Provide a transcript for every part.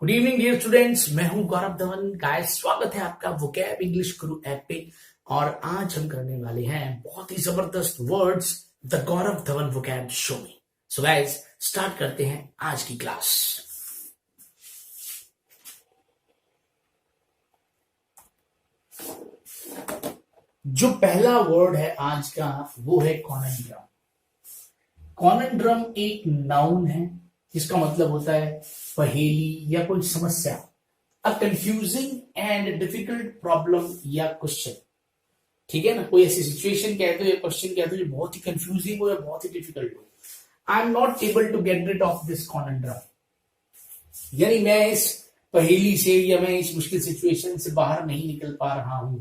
Good evening dear students, मैं हूं गौरव Dhawan. Guys, स्वागत है आपका वोकैब इंग्लिश गुरु ऐप पे। और आज हम करने वाले हैं बहुत ही जबरदस्त words the Gaurav Dhawan vocab show में। सो गाइस, स्टार्ट करते हैं आज की क्लास। जो पहला वर्ड है आज का वो है कॉनेंड्रम। कॉनेंड्रम एक नाउन है जिसका मतलब होता है पहेली या कोई समस्या, a confusing and difficult problem या क्वेश्चन। ठीक है ना, कोई ऐसी सिचुएशन कहते हो या क्वेश्चन कहते हो जो बहुत ही कंफ्यूजिंग हो या बहुत ही डिफिकल्ट हो। I am not able to get rid of this conundrum, यानी मैं इस पहेली से या मैं इस मुश्किल सिचुएशन से बाहर नहीं निकल पा रहा हूं,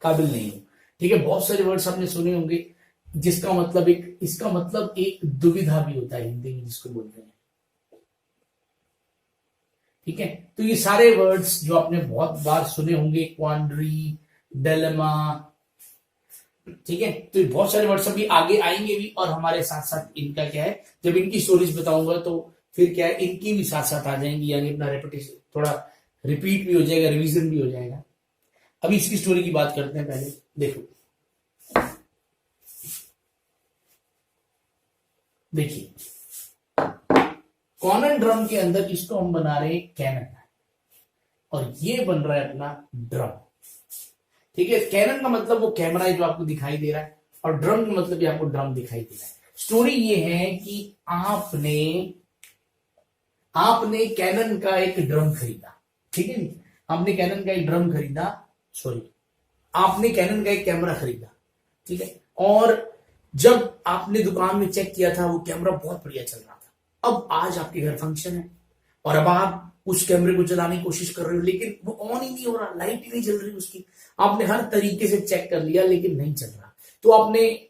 काबिल नहीं हूं। ठीक है, बहुत सारे वर्ड्स आपने सुने होंगे जिसका मतलब इसका मतलब एक दुविधा भी होता है हिंदी में, जिसको बोलते हैं। ठीक है, तो ये सारे वर्ड्स जो आपने बहुत बार सुने होंगे, क्वांड्री, डिलेमा, ठीक है, तो बहुत सारे वर्ड्स अभी आगे आएंगे भी और हमारे साथ साथ इनका क्या है, जब इनकी स्टोरीज बताऊंगा तो फिर क्या है, इनकी भी साथ साथ आ जाएंगी, यानी अपना रेपिटेशन थोड़ा रिपीट भी हो जाएगा, रिवीजन भी हो जाएगा। अभी इसकी स्टोरी की बात करते हैं। पहले देखो, देखिए कॉनेंड्रम के अंदर इसको हम बना रहे हैं कैनन, और ये बन रहा है अपना ड्रम। ठीक है, कैनन का मतलब वो कैमरा है जो आपको दिखाई दे रहा है, और ड्रम का मतलब ये आपको ड्रम दिखाई दे रहा है। स्टोरी ये है कि आपने कैनन का एक ड्रम खरीदा। ठीक है, आपने कैनन का एक ड्रम खरीदा, सॉरी, आपने कैनन का एक कैमरा खरीदा। ठीक है, और जब आपने दुकान में चेक किया था वो कैमरा बहुत बढ़िया चल रहा था। अब आज आपके घर फंक्शन है और अब आप उस कैमरे को चलाने की कोशिश कर रहे हो, लेकिन वो ऑन ही नहीं हो रहा, लाइट ही नहीं चल रही उसकी। आपने हर तरीके से चेक कर लिया लेकिन नहीं चल रहा। तो आपने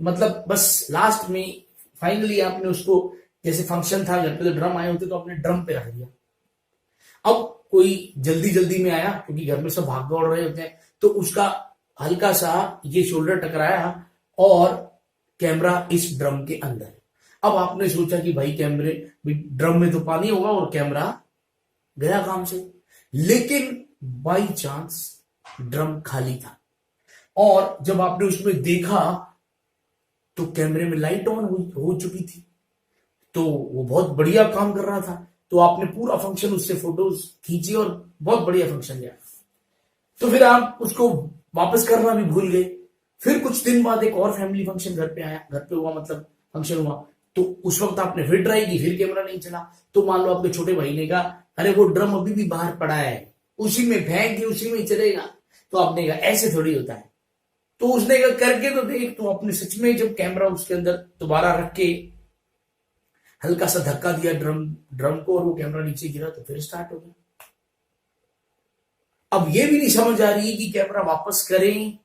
मतलब बस लास्ट में फाइनली आपने उसको, जैसे फंक्शन था घर पे तो ड्रम आए होते, तो आपने ड्रम पे रख दिया। अब कोई जल्दी जल्दी में आया क्योंकि घर में सब भाग दौड़ रहे होते हैं, तो उसका हल्का सा ये शोल्डर टकराया और कैमरा इस ड्रम के अंदर। अब आपने सोचा कि भाई कैमरे, ड्रम में तो पानी होगा और कैमरा गया काम से, लेकिन बाई चांस ड्रम खाली था। और जब आपने उसमें देखा तो कैमरे में लाइट ऑन हो चुकी थी, तो वो बहुत बढ़िया काम कर रहा था। तो आपने पूरा फंक्शन उससे फोटोज खींची और बहुत बढ़िया फंक्शन गया। तो फिर आप उसको वापस करना भी भूल गए। फिर कुछ दिन बाद एक और फैमिली फंक्शन घर पे हुआ, मतलब फंक्शन हुआ, तो उस वक्त आपने फिर ट्राई की, फिर कैमरा नहीं चला। तो मान लो आपके छोटे भाई ने कहा, अरे वो ड्रम अभी भी बाहर पड़ा है, उसी में फेंक के उसी में चलेगा। तो आपने कहा ऐसे थोड़ी होता है। तो उसने कहा करके तो देख। तो आपने सच में जब कैमरा उसके अंदर दोबारा रख के हल्का सा धक्का दिया ड्रम को, और वो कैमरा नीचे गिरा, तो फिर स्टार्ट हो गया। अब ये भी नहीं समझ आ रही है कि कैमरा वापस करें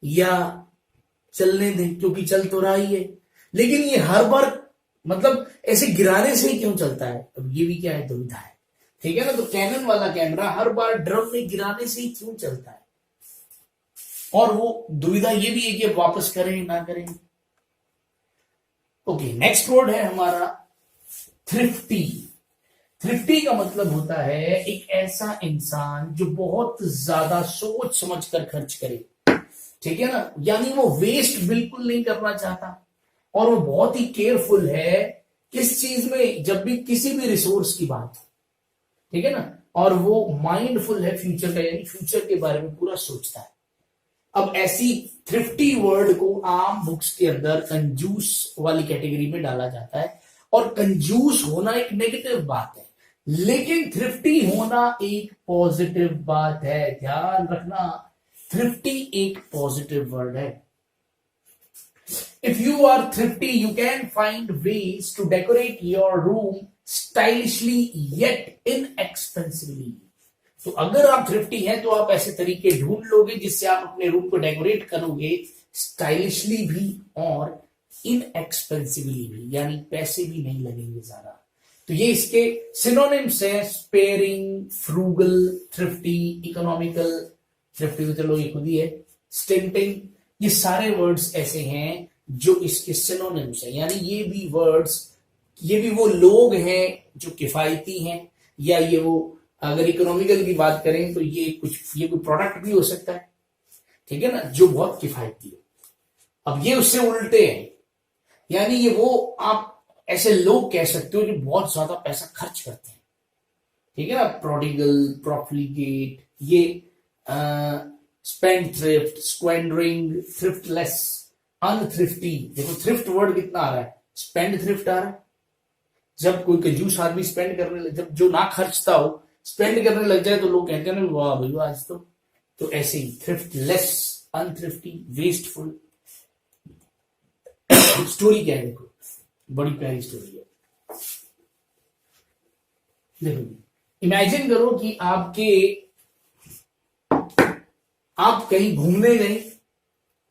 या चलने दें, क्योंकि चल तो रहा ही है। लेकिन ये हर बार मतलब ऐसे गिराने से ही क्यों चलता है, अब ये भी क्या है, दुविधा है। ठीक है ना, तो कैनन वाला कैमरा हर बार ड्रम में गिराने से ही क्यों चलता है, और वो दुविधा ये भी है कि अब वापस करें ना करें। ओके, नेक्स्ट वर्ड है हमारा थ्रिफ्टी। थ्रिफ्टी का मतलब होता है एक ऐसा इंसान जो बहुत ज्यादा सोच समझ कर खर्च करे। ठीक है ना, यानी वो वेस्ट बिल्कुल नहीं करना चाहता, और वो बहुत ही केयरफुल है किस चीज में, जब भी किसी भी रिसोर्स की बात हो। ठीक है ना, और वो माइंडफुल है फ्यूचर का, यानी फ्यूचर के बारे में पूरा सोचता है। अब ऐसी थ्रिफ्टी वर्ड को आम बुक्स के अंदर कंजूस वाली कैटेगरी में डाला जाता है, और कंजूस होना एक नेगेटिव बात है, लेकिन थ्रिफ्टी होना एक पॉजिटिव बात है। ध्यान रखना, थ्रिफ्टी एक पॉजिटिव वर्ड है। If you are thrifty you can find ways to decorate your room stylishly yet inexpensively. तो अगर आप थ्रिफ्टी हैं तो आप ऐसे तरीके ढूंढ लोगे जिससे आप अपने रूम को डेकोरेट करोगे, स्टाइलिशली भी और इनएक्सपेंसिवली भी, यानी पैसे भी नहीं लगेंगे ज्यादा। तो ये इसके सिनोनिम्स है, sparing, frugal, thrifty, economical, thrifty तो चलो ये खुद ही है, स्टिंटिंग, ये सारे वर्ड्स ऐसे हैं जो इसके सिनोनिम्स हैं, यानी ये भी वर्ड्स, ये भी वो लोग हैं जो किफायती हैं, या ये वो, अगर इकोनॉमिकल की बात करें तो ये कोई प्रोडक्ट भी हो सकता है, ठीक है ना, जो बहुत किफायती हो। अब ये उससे उल्टे हैं, यानी ये वो आप ऐसे लोग कह सकते हो जो बहुत ज्यादा पैसा खर्च करते हैं, ठीक है ना, प्रोडिगल, प्रॉफिलिगेट, ये स्पेंड थ्रिफ्ट, स्क्वेंडरिंग, थ्रिफ्टलेस, अनथ्रिफ्टी। देखो थ्रिफ्ट वर्ड कितना आ रहा है, स्पेंड थ्रिफ्ट आ रहा है। जब कोई कंजूस आदमी स्पेंड करने लग, जब जो ना खर्चता हो स्पेंड करने लग जाए तो लोग कहते हैं ना वाह भैया आज तो ऐसे ही थ्रिफ्टलेस, अनथ्रिफ्टी, वेस्टफुल। स्टोरी क्या है, देखो बड़ी प्यारी स्टोरी है। देखो इमेजिन करो कि आप कहीं घूमने गए,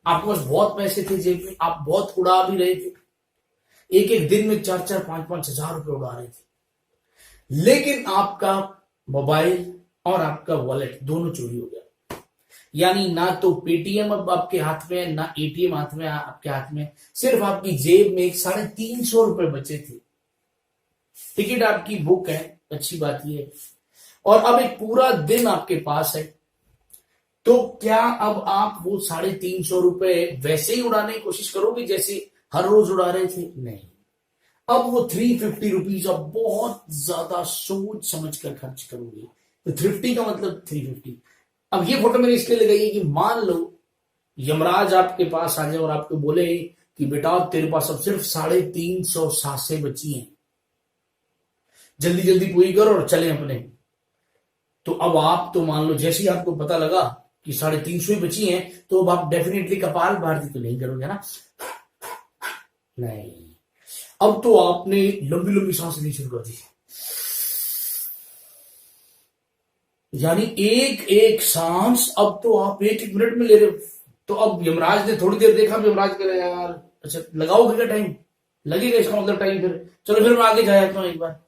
आपके पास बहुत पैसे थे जेब में, आप बहुत उड़ा भी रहे थे, एक एक दिन में 4-4, 5-5 हजार रुपए उड़ा रहे थे, लेकिन आपका मोबाइल और आपका वॉलेट दोनों चोरी हो गया। यानी ना तो पेटीएम अब आपके हाथ में है, ना एटीएम हाथ में आपके हाथ में, सिर्फ आपकी जेब में 350 रुपए बचे थे। टिकट आपकी बुक है, अच्छी बात यह है, और अब एक पूरा दिन आपके पास है, तो क्या अब आप वो 350 रुपए वैसे ही उड़ाने की कोशिश करोगे जैसे हर रोज उड़ा रहे थे? नहीं, अब वो 350 रुपीज अब बहुत ज्यादा सोच समझ कर खर्च करोगे। तो थ्रिफ्टी का मतलब 350। अब ये फोटो मैंने इसलिए लगाई है कि मान लो यमराज आपके पास आ जाए और आपको बोले कि बेटा तेरे पास अब सिर्फ 350 सांसें बची हैं, जल्दी जल्दी पूरी करो और चले अपने। तो अब आप तो मान लो जैसे ही आपको पता लगा कि 350 ही बची हैं, तो अब आप डेफिनेटली कपाल भारती तो नहीं करोगे ना, नहीं। अब तो आपने लंबी लंबी सांस लेनी शुरू कर दी, यानी एक एक सांस अब तो आप एक एक मिनट में ले रहे हो। तो अब यमराज ने थोड़ी देर देखा, यमराज कह रहे यार अच्छा लगाओगे क्या टाइम, लगेगा इसका मतलब टाइम, फिर चलो फिर मैं आगे जाता हूं एक बार।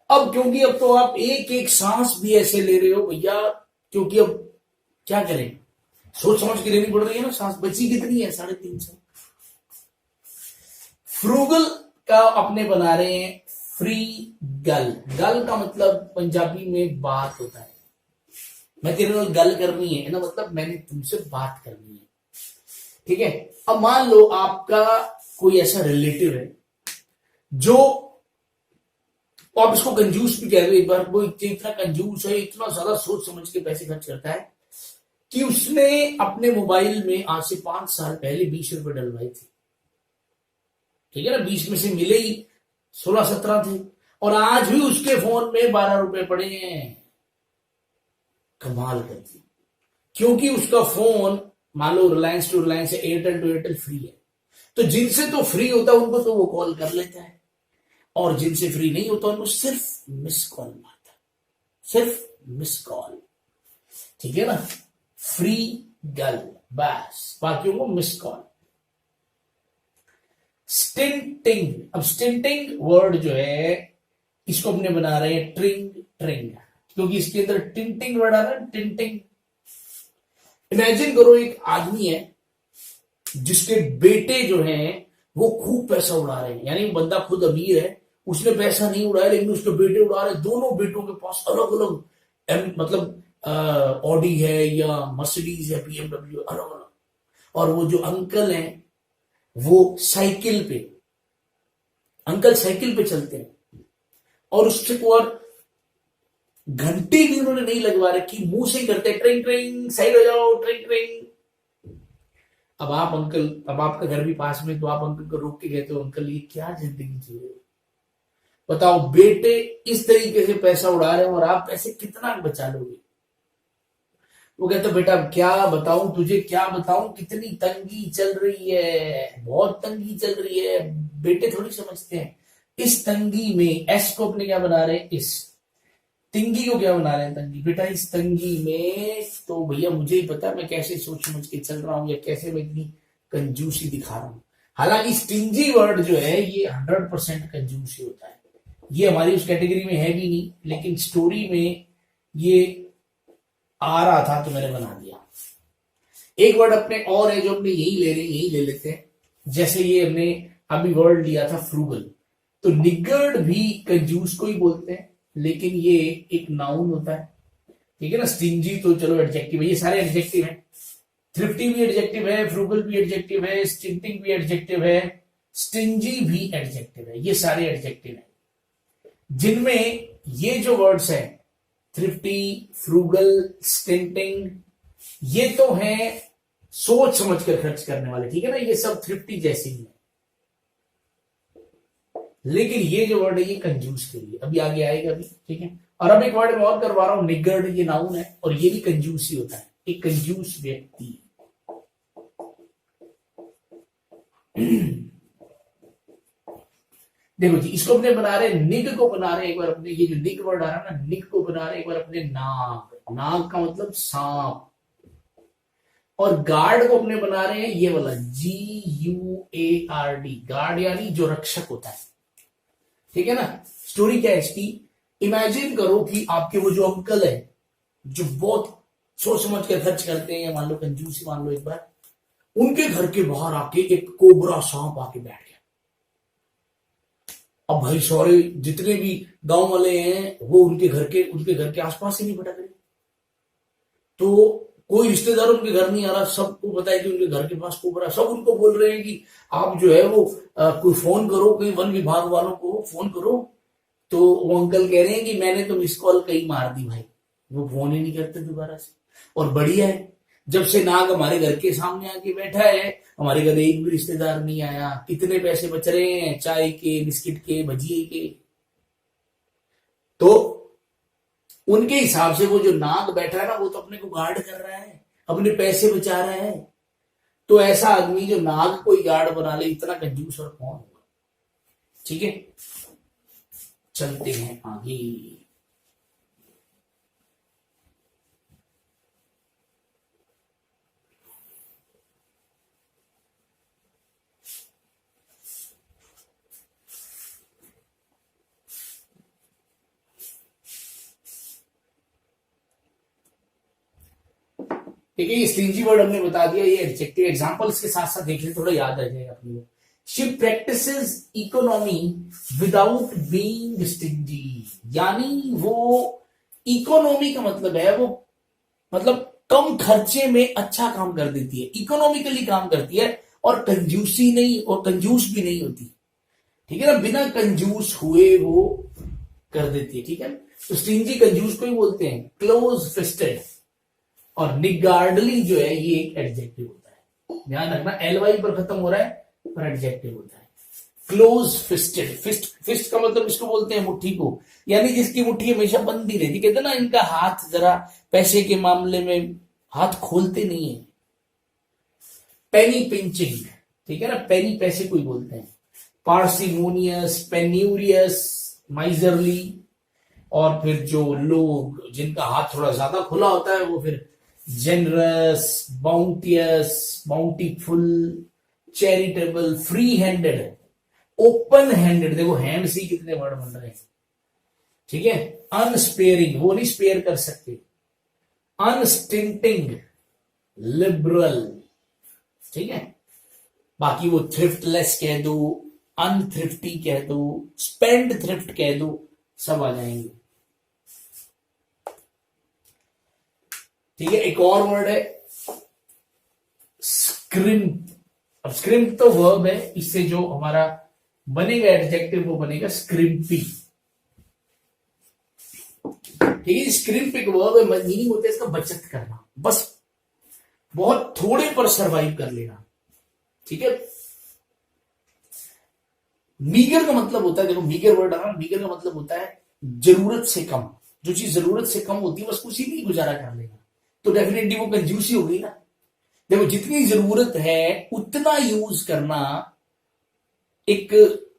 अब क्योंकि अब तो आप एक एक सांस भी ऐसे ले रहे हो भैया, क्योंकि अब क्या करें, सोच समझ के लेनी पड़ रही है ना सांस। बची कितनी है? 350। फ्रूगल का अपने बना रहे हैं फ्री गल। गल का मतलब पंजाबी में बात होता है, मैं तेरे ਨਾਲ गल करनी है ना, मतलब मैंने तुमसे बात करनी है, ठीक है। अब मान लो आपका कोई ऐसा रिलेटिव है जो, आप इसको कंजूस भी कह रहे हो एक बार, वो इतना कंजूस है, इतना ज्यादा सोच समझ के पैसे खर्च करता है कि उसने अपने मोबाइल में आज से 5 साल पहले 20 रुपए डलवाए थे, ठीक है ना, 20 में से मिले ही 16-17 थे, और आज भी उसके फोन में 12 रुपए पड़े हैं। कमाल कर दी, क्योंकि उसका फोन मान लो रिलायंस टू रिलायंस है, एयरटेल टू एयरटेल फ्री है, तो जिनसे तो फ्री होता है उनको तो वो कॉल कर लेता है, और जिनसे फ्री नहीं होता उनको सिर्फ मिस कॉल मारता है, सिर्फ मिस कॉल, ठीक है ना, फ्री गल, बस बाकियों को मिस कॉल। स्टिंटिंग, अब स्टिंटिंग वर्ड जो है इसको अपने बना रहे हैं ट्रिंग ट्रिंग, क्योंकि इसके अंदर टिंटिंग वर्ड आ रहा है, टिंटिंग। इमेजिन करो एक आदमी है जिसके बेटे जो हैं वो खूब पैसा उड़ा रहे हैं, यानी बंदा खुद अमीर है, उसने पैसा नहीं उड़ाया लेकिन उसके बेटे उड़ा रहे हैं, दोनों बेटों के पास अलग अलग मतलब ऑडी है या मर्सिडीज है, बीएमडब्ल्यू, अलग अलग, और वो जो अंकल हैं वो साइकिल पे, अंकल साइकिल पे चलते हैं, और उससे और घंटी भी उन्होंने नहीं लगवा रखी, मुंह से करते ट्रिंग ट्रिंग, साइड हो जाओ, ट्रिंग ट्रिंग। अब आप अंकल, अब आपका घर भी पास में, तो आप अंकल को रोक के कहते हो अंकल ये क्या जिंदगी जी रहे हो, बताओ बेटे इस तरीके से पैसा उड़ा रहे हो और आप पैसे कितना बचा लोगे? वो कहते बेटा क्या बताऊं तुझे, क्या बताऊं, कितनी तंगी चल रही है, बहुत तंगी चल रही है। बेटे थोड़ी समझते हैं इस तंगी में, एस को अपने क्या बना रहे हैं, इस तिंगी को क्या बना रहे हैं, तंगी। बेटा इस तंगी में तो भैया मुझे ही पता मैं कैसे सोच समझ के चल रहा हूं, या कैसे मैं इतनी कंजूसी दिखा रहा हूं। हालांकि स्टिंजी वर्ड जो है ये 100% कंजूसी होता है, ये हमारी उस कैटेगरी में है भी नहीं, लेकिन स्टोरी में ये आ रहा था तो मैंने बना दिया। एक वर्ड अपने और है जो अपने यही ले लेते हैं, जैसे ये हमने अभी वर्ड लिया था फ्रूगल, तो निगर्ड भी कंजूस को ही बोलते हैं, लेकिन ये एक नाउन होता है, ठीक है ना। स्टिंजी तो चलो एडजेक्टिव है, ये सारे एडजेक्टिव हैं। थ्रिफ्टी भी एडजेक्टिव है, फ्रूगल भी एडजेक्टिव है, स्टिंटिंग भी एडजेक्टिव है, स्टिंजी भी एडजेक्टिव है। ये सारे एडजेक्टिव हैं जिनमें ये जो वर्ड्स हैं थ्रिफ्टी, फ्रूगल, स्टिंटिंग, ये तो हैं सोच समझ कर खर्च करने वाले, ठीक है ना। ये सब थ्रिफ्टी जैसे ही है, लेकिन ये जो वर्ड है ये कंजूस के लिए, अभी आगे आएगा भी, ठीक है। और अब एक वर्ड मैं और करवा रहा हूं, निगर्ड, ये नाउन है और ये भी कंजूस ही होता है, एक कंजूस व्यक्ति। देखो जी, इसको अपने बना रहे, निग को बना रहे एक बार अपने, ये जो निग वर्ड आ रहा है ना, निग को बना रहे एक बार अपने नाग। नाग का मतलब सांप। और गार्ड को अपने बना रहे हैं ये वाला GUARD, गार्ड यानी जो रक्षक होता है, ठीक है ना। स्टोरी क्या है इसकी, इमेजिन करो कि आपके वो जो अंकल है जो बहुत सोच समझ कर खर्च करते हैं, या मान लो कंजूसी मान लो, एक बार उनके घर के बाहर आके एक कोबरा सांप आके बैठ गया। अब भाई सारे जितने भी गांव वाले हैं वो उनके घर के आसपास ही नहीं भटक रहे, तो कोई रिश्तेदार उनके घर नहीं आ रहा, सबको पता है कि उनके घर के पास कोबरा। सब उनको बोल रहे हैं कि आप जो है वो कोई फोन करो, कोई वन विभाग वालों को फोन करो। तो वो अंकल कह रहे हैं कि मैंने तो मिस कॉल कहीं मार दी भाई, वो फोन ही नहीं करते दोबारा से। और बढ़िया है, जब से नाग हमारे घर के सामने आके बैठा है, हमारे घर एक भी रिश्तेदार नहीं आया। कितने पैसे बच रहे हैं, चाय के, बिस्किट के, भजिए के। तो उनके हिसाब से वो जो नाग बैठा है ना, वो तो अपने को गार्ड कर रहा है, अपने पैसे बचा रहा है। तो ऐसा आदमी जो नाग कोई गार्ड बना ले, इतना कंजूस और कौन होगा, ठीक है। चलते हैं आगे। ठीक है, ये स्टिंजी वर्ड हमने बता दिया, ये एडजेक्टिव। एग्जांपल्स के साथ साथ देख लें, थोड़ा याद रह जाएगा अपनी। She practices economy without being stingy, यानी वो इकोनॉमी का मतलब है वो मतलब कम खर्चे में अच्छा काम कर देती है, इकोनॉमिकली काम करती है, और कंजूसी नहीं, और कंजूस भी नहीं होती, ठीक है ना। बिना कंजूस हुए वो कर देती है, ठीक है। तो स्टिंजी कंजूस को ही बोलते हैं, क्लोज फिस्टेड। और निगार्डली जो है ये एक एडजेक्टिव होता है, ध्यान रखना, LY पर खत्म हो रहा है पर एडजेक्टिव होता है। क्लोज फिस्टेड, फिस्ट का मतलब इसको बोलते हैं मुट्ठी को, यानी जिसकी मुट्ठी हमेशा बंद ही रहती। कहते ना इनका हाथ जरा पैसे के मामले में हाथ खोलते नहीं है। पेनी पिंचिंग, ठीक है ना, पेनी पैसे को ही बोलते हैं। Parsimonious, penurious, miserly. और फिर जो लोग जिनका हाथ थोड़ा ज्यादा खुला होता है वो फिर generous, bounteous, bountiful, charitable, free handed, open handed. देखो हैंड से कितने वर्ड बन रहे हैं, ठीक है। अनस्पेयरिंग, वो नहीं स्पेयर कर सकते। अनस्टिंटिंग, लिबरल, ठीक है। बाकी वो थ्रिफ्टलेस कह दो, अनथ्रिफ्टी कह दो, स्पेंड थ्रिफ्ट कह दो, सब आ जाएंगे, ठीक है। एक और वर्ड है स्क्रिम्प। अब स्क्रिम्प तो वर्ब है, इससे जो हमारा बनेगा एडजेक्टिव वो बनेगा स्क्रिम्पी, ठीक है। स्क्रिम्प एक वर्ब है, मीनिंग होता है इसका बचत करना, बस बहुत थोड़े पर सरवाइव कर लेना, ठीक है। मीगर का मतलब होता है, देखो मीगर वर्ड है ना, मीगर का मतलब होता है जरूरत से कम। जो चीज जरूरत से कम होती है बस उसी में गुजारा कर लेना, तो डेफिनेटली वो कंजूसी हो गई ना। देखो जितनी जरूरत है उतना यूज करना एक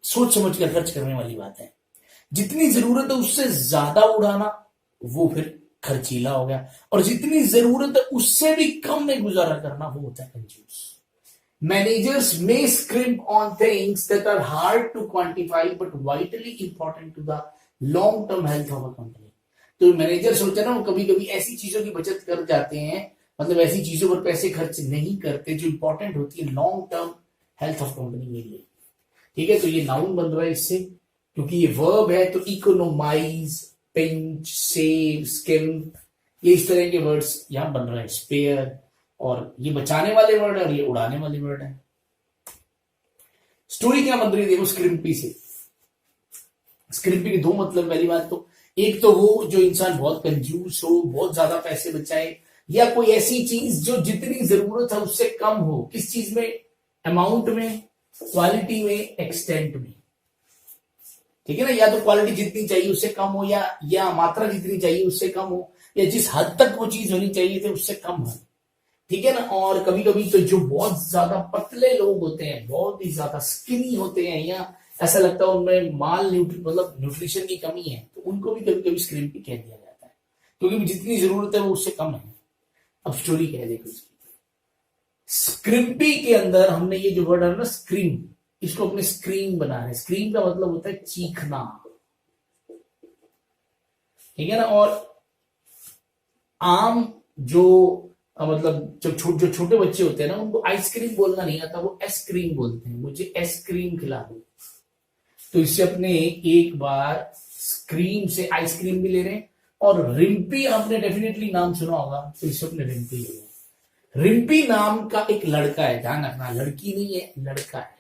सोच समझ कर खर्च करने वाली बात है। जितनी जरूरत है उससे ज्यादा उड़ाना वो फिर खर्चीला हो गया, और जितनी जरूरत है उससे भी कम में गुजारा करना वो होता है कंजूस। Managers may scrimp on things that are hard to quantify but vitally important to the long-term health of a company. तो मैनेजर सोचते ना, वो कभी कभी ऐसी चीजों की बचत कर जाते हैं, मतलब ऐसी चीजों पर पैसे खर्च नहीं करते जो इंपॉर्टेंट होती है long term health of company के लिए, ठीक है। तो ये नाउन बन रहा है इससे, क्योंकि ये वर्ब है तो इकोनोमाइज, पिंच, सेव, स्किम्प, ये इस तरह के वर्ड्स यहां बन रहे हैं। स्पेयर, और ये बचाने वाले वर्ड है और ये उड़ाने वाले वर्ड है। स्टोरी क्या बन रही है देखो स्क्रिम्पी से। स्क्रिम्पी के दो मतलब, पहली बात तो एक तो वो जो इंसान बहुत कंजूस हो, बहुत ज्यादा पैसे बचाए, या कोई ऐसी चीज जो जितनी जरूरत है उससे कम हो। किस चीज में? अमाउंट में, क्वालिटी में, एक्सटेंट में। ठीक है ना? या तो क्वालिटी जितनी चाहिए उससे कम हो, या मात्रा जितनी चाहिए उससे कम हो, या जिस हद तक वो चीज होनी चाहिए थी उससे कम हो। ठीक है ना? और कभी कभी तो जो बहुत ज्यादा पतले लोग होते हैं, बहुत ही ज्यादा स्किनी होते हैं, या ऐसा लगता है उनमें मतलब न्यूट्रिशन की कमी है, तो उनको भी कभी कभी स्क्रिम्पी कह दिया जाता है, क्योंकि जितनी जरूरत है वो उससे कम है। अब स्टोरी क्या है देखो इसकी। स्क्रिम्पी के अंदर हमने ये जो वर्ड है ना स्क्रीम, इसको अपने स्क्रीम बना रहे हैं। स्क्रीम का मतलब होता है चीखना। ठीक है ना? और आम जो मतलब जो छोटे बच्चे होते हैं ना, उनको आइसक्रीम बोलना नहीं आता, वो आइसक्रीम बोलते हैं। मुझे आइसक्रीम खिला दो। तो इससे अपने एक बार स्क्रीम से आइसक्रीम भी ले रहे हैं। और रिम्पी आपने डेफिनेटली नाम सुना होगा, तो इससे अपने रिम्पी ले रहे हैं। रिम्पी नाम का एक लड़का है, ध्यान रखना, लड़की नहीं है, लड़का है,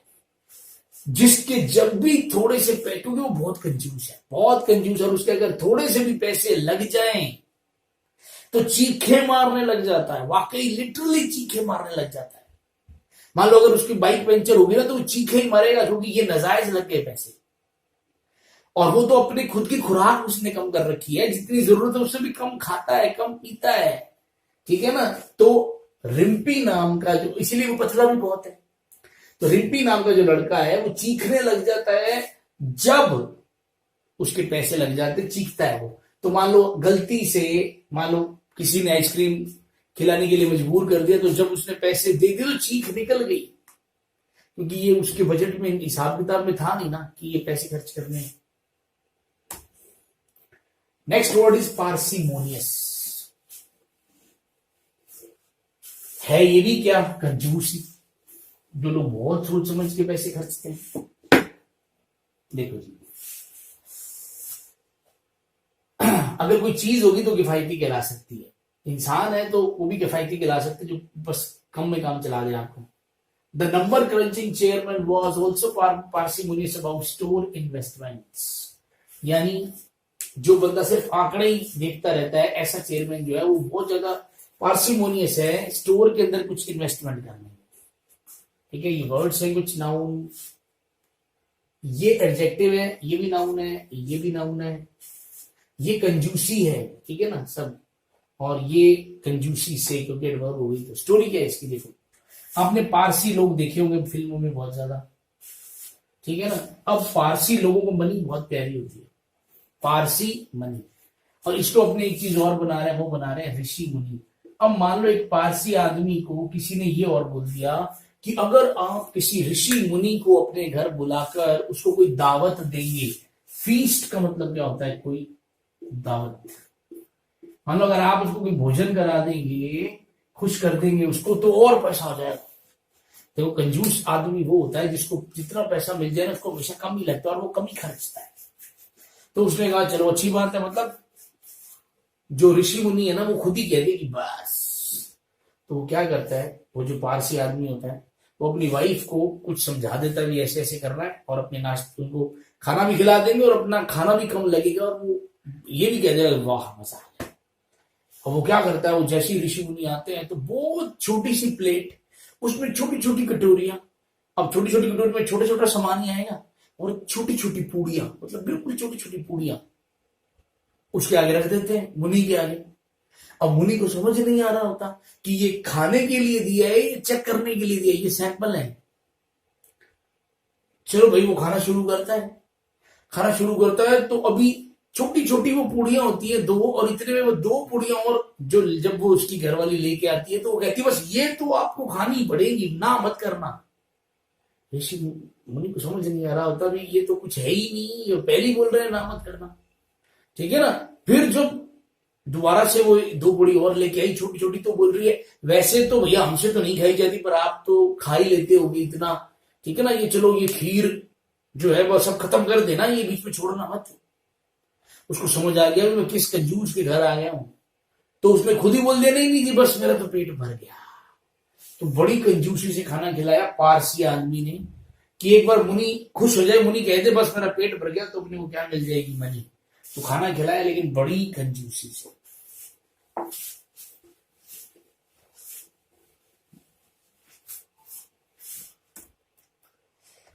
जिसके जब भी थोड़े से पैसे, क्योंकि वो बहुत कंजूस है, बहुत कंजूस, और उसके अगर थोड़े से भी पैसे लग जाएं तो चीखे मारने लग जाता है। वाकई लिटरली चीखे मारने लग जाता है। मान लो अगर उसकी बाइक पंचर होगी ना, तो वो चीखे ही मारेगा, क्योंकि ये नाजायज लग गए पैसे। और वो तो अपनी खुद की खुराक उसने कम कर रखी है, जितनी जरूरत है उससे भी कम खाता है, कम पीता है। ठीक है ना? तो रिम्पी नाम का जो, इसीलिए वो पतला भी बहुत है, तो रिम्पी नाम का जो लड़का है वो चीखने लग जाता है जब उसके पैसे लग जाते, चीखता है वो। तो मान लो गलती से, मान लो किसी ने आइसक्रीम खिलाने के लिए मजबूर कर दिया, तो जब उसने पैसे दे दिए तो चीख निकल गई, क्योंकि ये उसके बजट में, हिसाब किताब में था नहीं ना कि ये पैसे खर्च करने हैं। Next word is parsimonious. है ये भी क्या? कंजूसी। जो लोग बहुत सोच समझ के पैसे खर्चते हैं। देखो जी, अगर कोई चीज होगी तो किफायती कहला सकती है। इंसान है तो वो भी किफायती कहला सकते हैं, जो बस कम में काम चला दे आपको। The number crutching chairman was also parsimonious about store investments. यानी जो बंदा सिर्फ आंकड़े ही देखता रहता है, ऐसा चेयरमैन जो है वो बहुत ज्यादा पार्सिमोनियस है स्टोर के अंदर कुछ इन्वेस्टमेंट करने में। ठीक है? ये वर्ड्स हैं कुछ, नाउन, ये एडजेक्टिव है, ये भी नाउन है, ये भी नाउन है, ये कंजूसी है। ठीक है ना सब, और ये कंजूसी से क्योंकि एडवर्ब हो गई। तो स्टोरी क्या है इसकी देखो। आपने पारसी लोग देखे होंगे फिल्मों में बहुत ज्यादा। ठीक है ना? अब पारसी लोगों को मनी बहुत प्यारी होती है, पारसी मनी। और इसको अपने एक चीज और बना रहे हैं, वो बना रहे हैं ऋषि मुनि। अब मान लो एक पारसी आदमी को किसी ने ये और बोल दिया कि अगर आप किसी ऋषि मुनि को अपने घर बुलाकर उसको कोई दावत देंगे। फीस्ट का मतलब क्या होता है? कोई दावत। मान लो अगर आप उसको कोई भोजन करा देंगे, खुश कर देंगे उसको, तो और पैसा आ जाएगा। तो कंजूस आदमी वो होता है जिसको जितना पैसा मिल जाए ना उसको हमेशा कम ही लगता है और वो कम ही खर्चता है। तो उसने कहा चलो अच्छी बात है, मतलब जो ऋषि मुनि है ना वो खुद ही कह दे कि बस। तो वो क्या करता है, वो जो पारसी आदमी होता है वो अपनी वाइफ को कुछ समझा देता है, ऐसे ऐसे करना है, और अपने नाश्ते उनको खाना भी खिला देंगे और अपना खाना भी कम लगेगा, और वो ये भी कह देगा वाह मजा आ गया। और वो क्या करता है, वो जैसे ही ऋषि मुनि आते हैं तो बहुत छोटी सी प्लेट, उसमें छोटी छोटी कटोरियां। अब छोटी छोटी कटोरी में छोटा छोटा सामान ही आएगा, और छोटी छोटी पूड़ियां, मतलब बिल्कुल छोटी छोटी पूड़ियां उसके आगे रख देते हैं, मुनि के आगे। अब मुनि को समझ नहीं आ रहा होता कि ये खाने के लिए दिया है, ये चेक करने के लिए दिया है, ये सैंपल है। चलो भाई वो खाना शुरू करता है। खाना शुरू करता है तो अभी छोटी छोटी वो पूड़ियां होती है दो, और इतने में वो दो पूड़ियां, और जो जब वो उसकी घरवाली लेके आती है तो वो कहती है बस ये तो आपको खानी पड़ेगी, ना मत करना। ऋषि मुनि को समझ नहीं आ रहा होता भी ये तो कुछ है ही नहीं, ये पहले ही बोल रहे हैं ना मत करना। ठीक है ना? फिर जब दोबारा से वो दो पूड़ी और लेके आई छोटी छोटी, तो बोल रही है वैसे तो भैया हमसे तो नहीं खाई जाती, पर आप तो खा ही लेते होगे इतना। ठीक है ना? ये चलो ये खीर जो है वो सब खत्म कर देना, ये बीच में छोड़ना मत। उसको समझ आ गया मैं किस कंजूस के घर आ गया हूं, तो उसने खुद ही बोल दिया नहीं नहीं जी बस मेरा तो पेट भर गया। तो बड़ी कंजूसी से खाना खिलाया पारसी आदमी ने कि एक बार मुनि खुश हो जाए, मुनि कह दे बस मेरा पेट भर गया तो अपने को क्या मिल जाएगी मनी। तो खाना खिलाया लेकिन बड़ी कंजूसी से।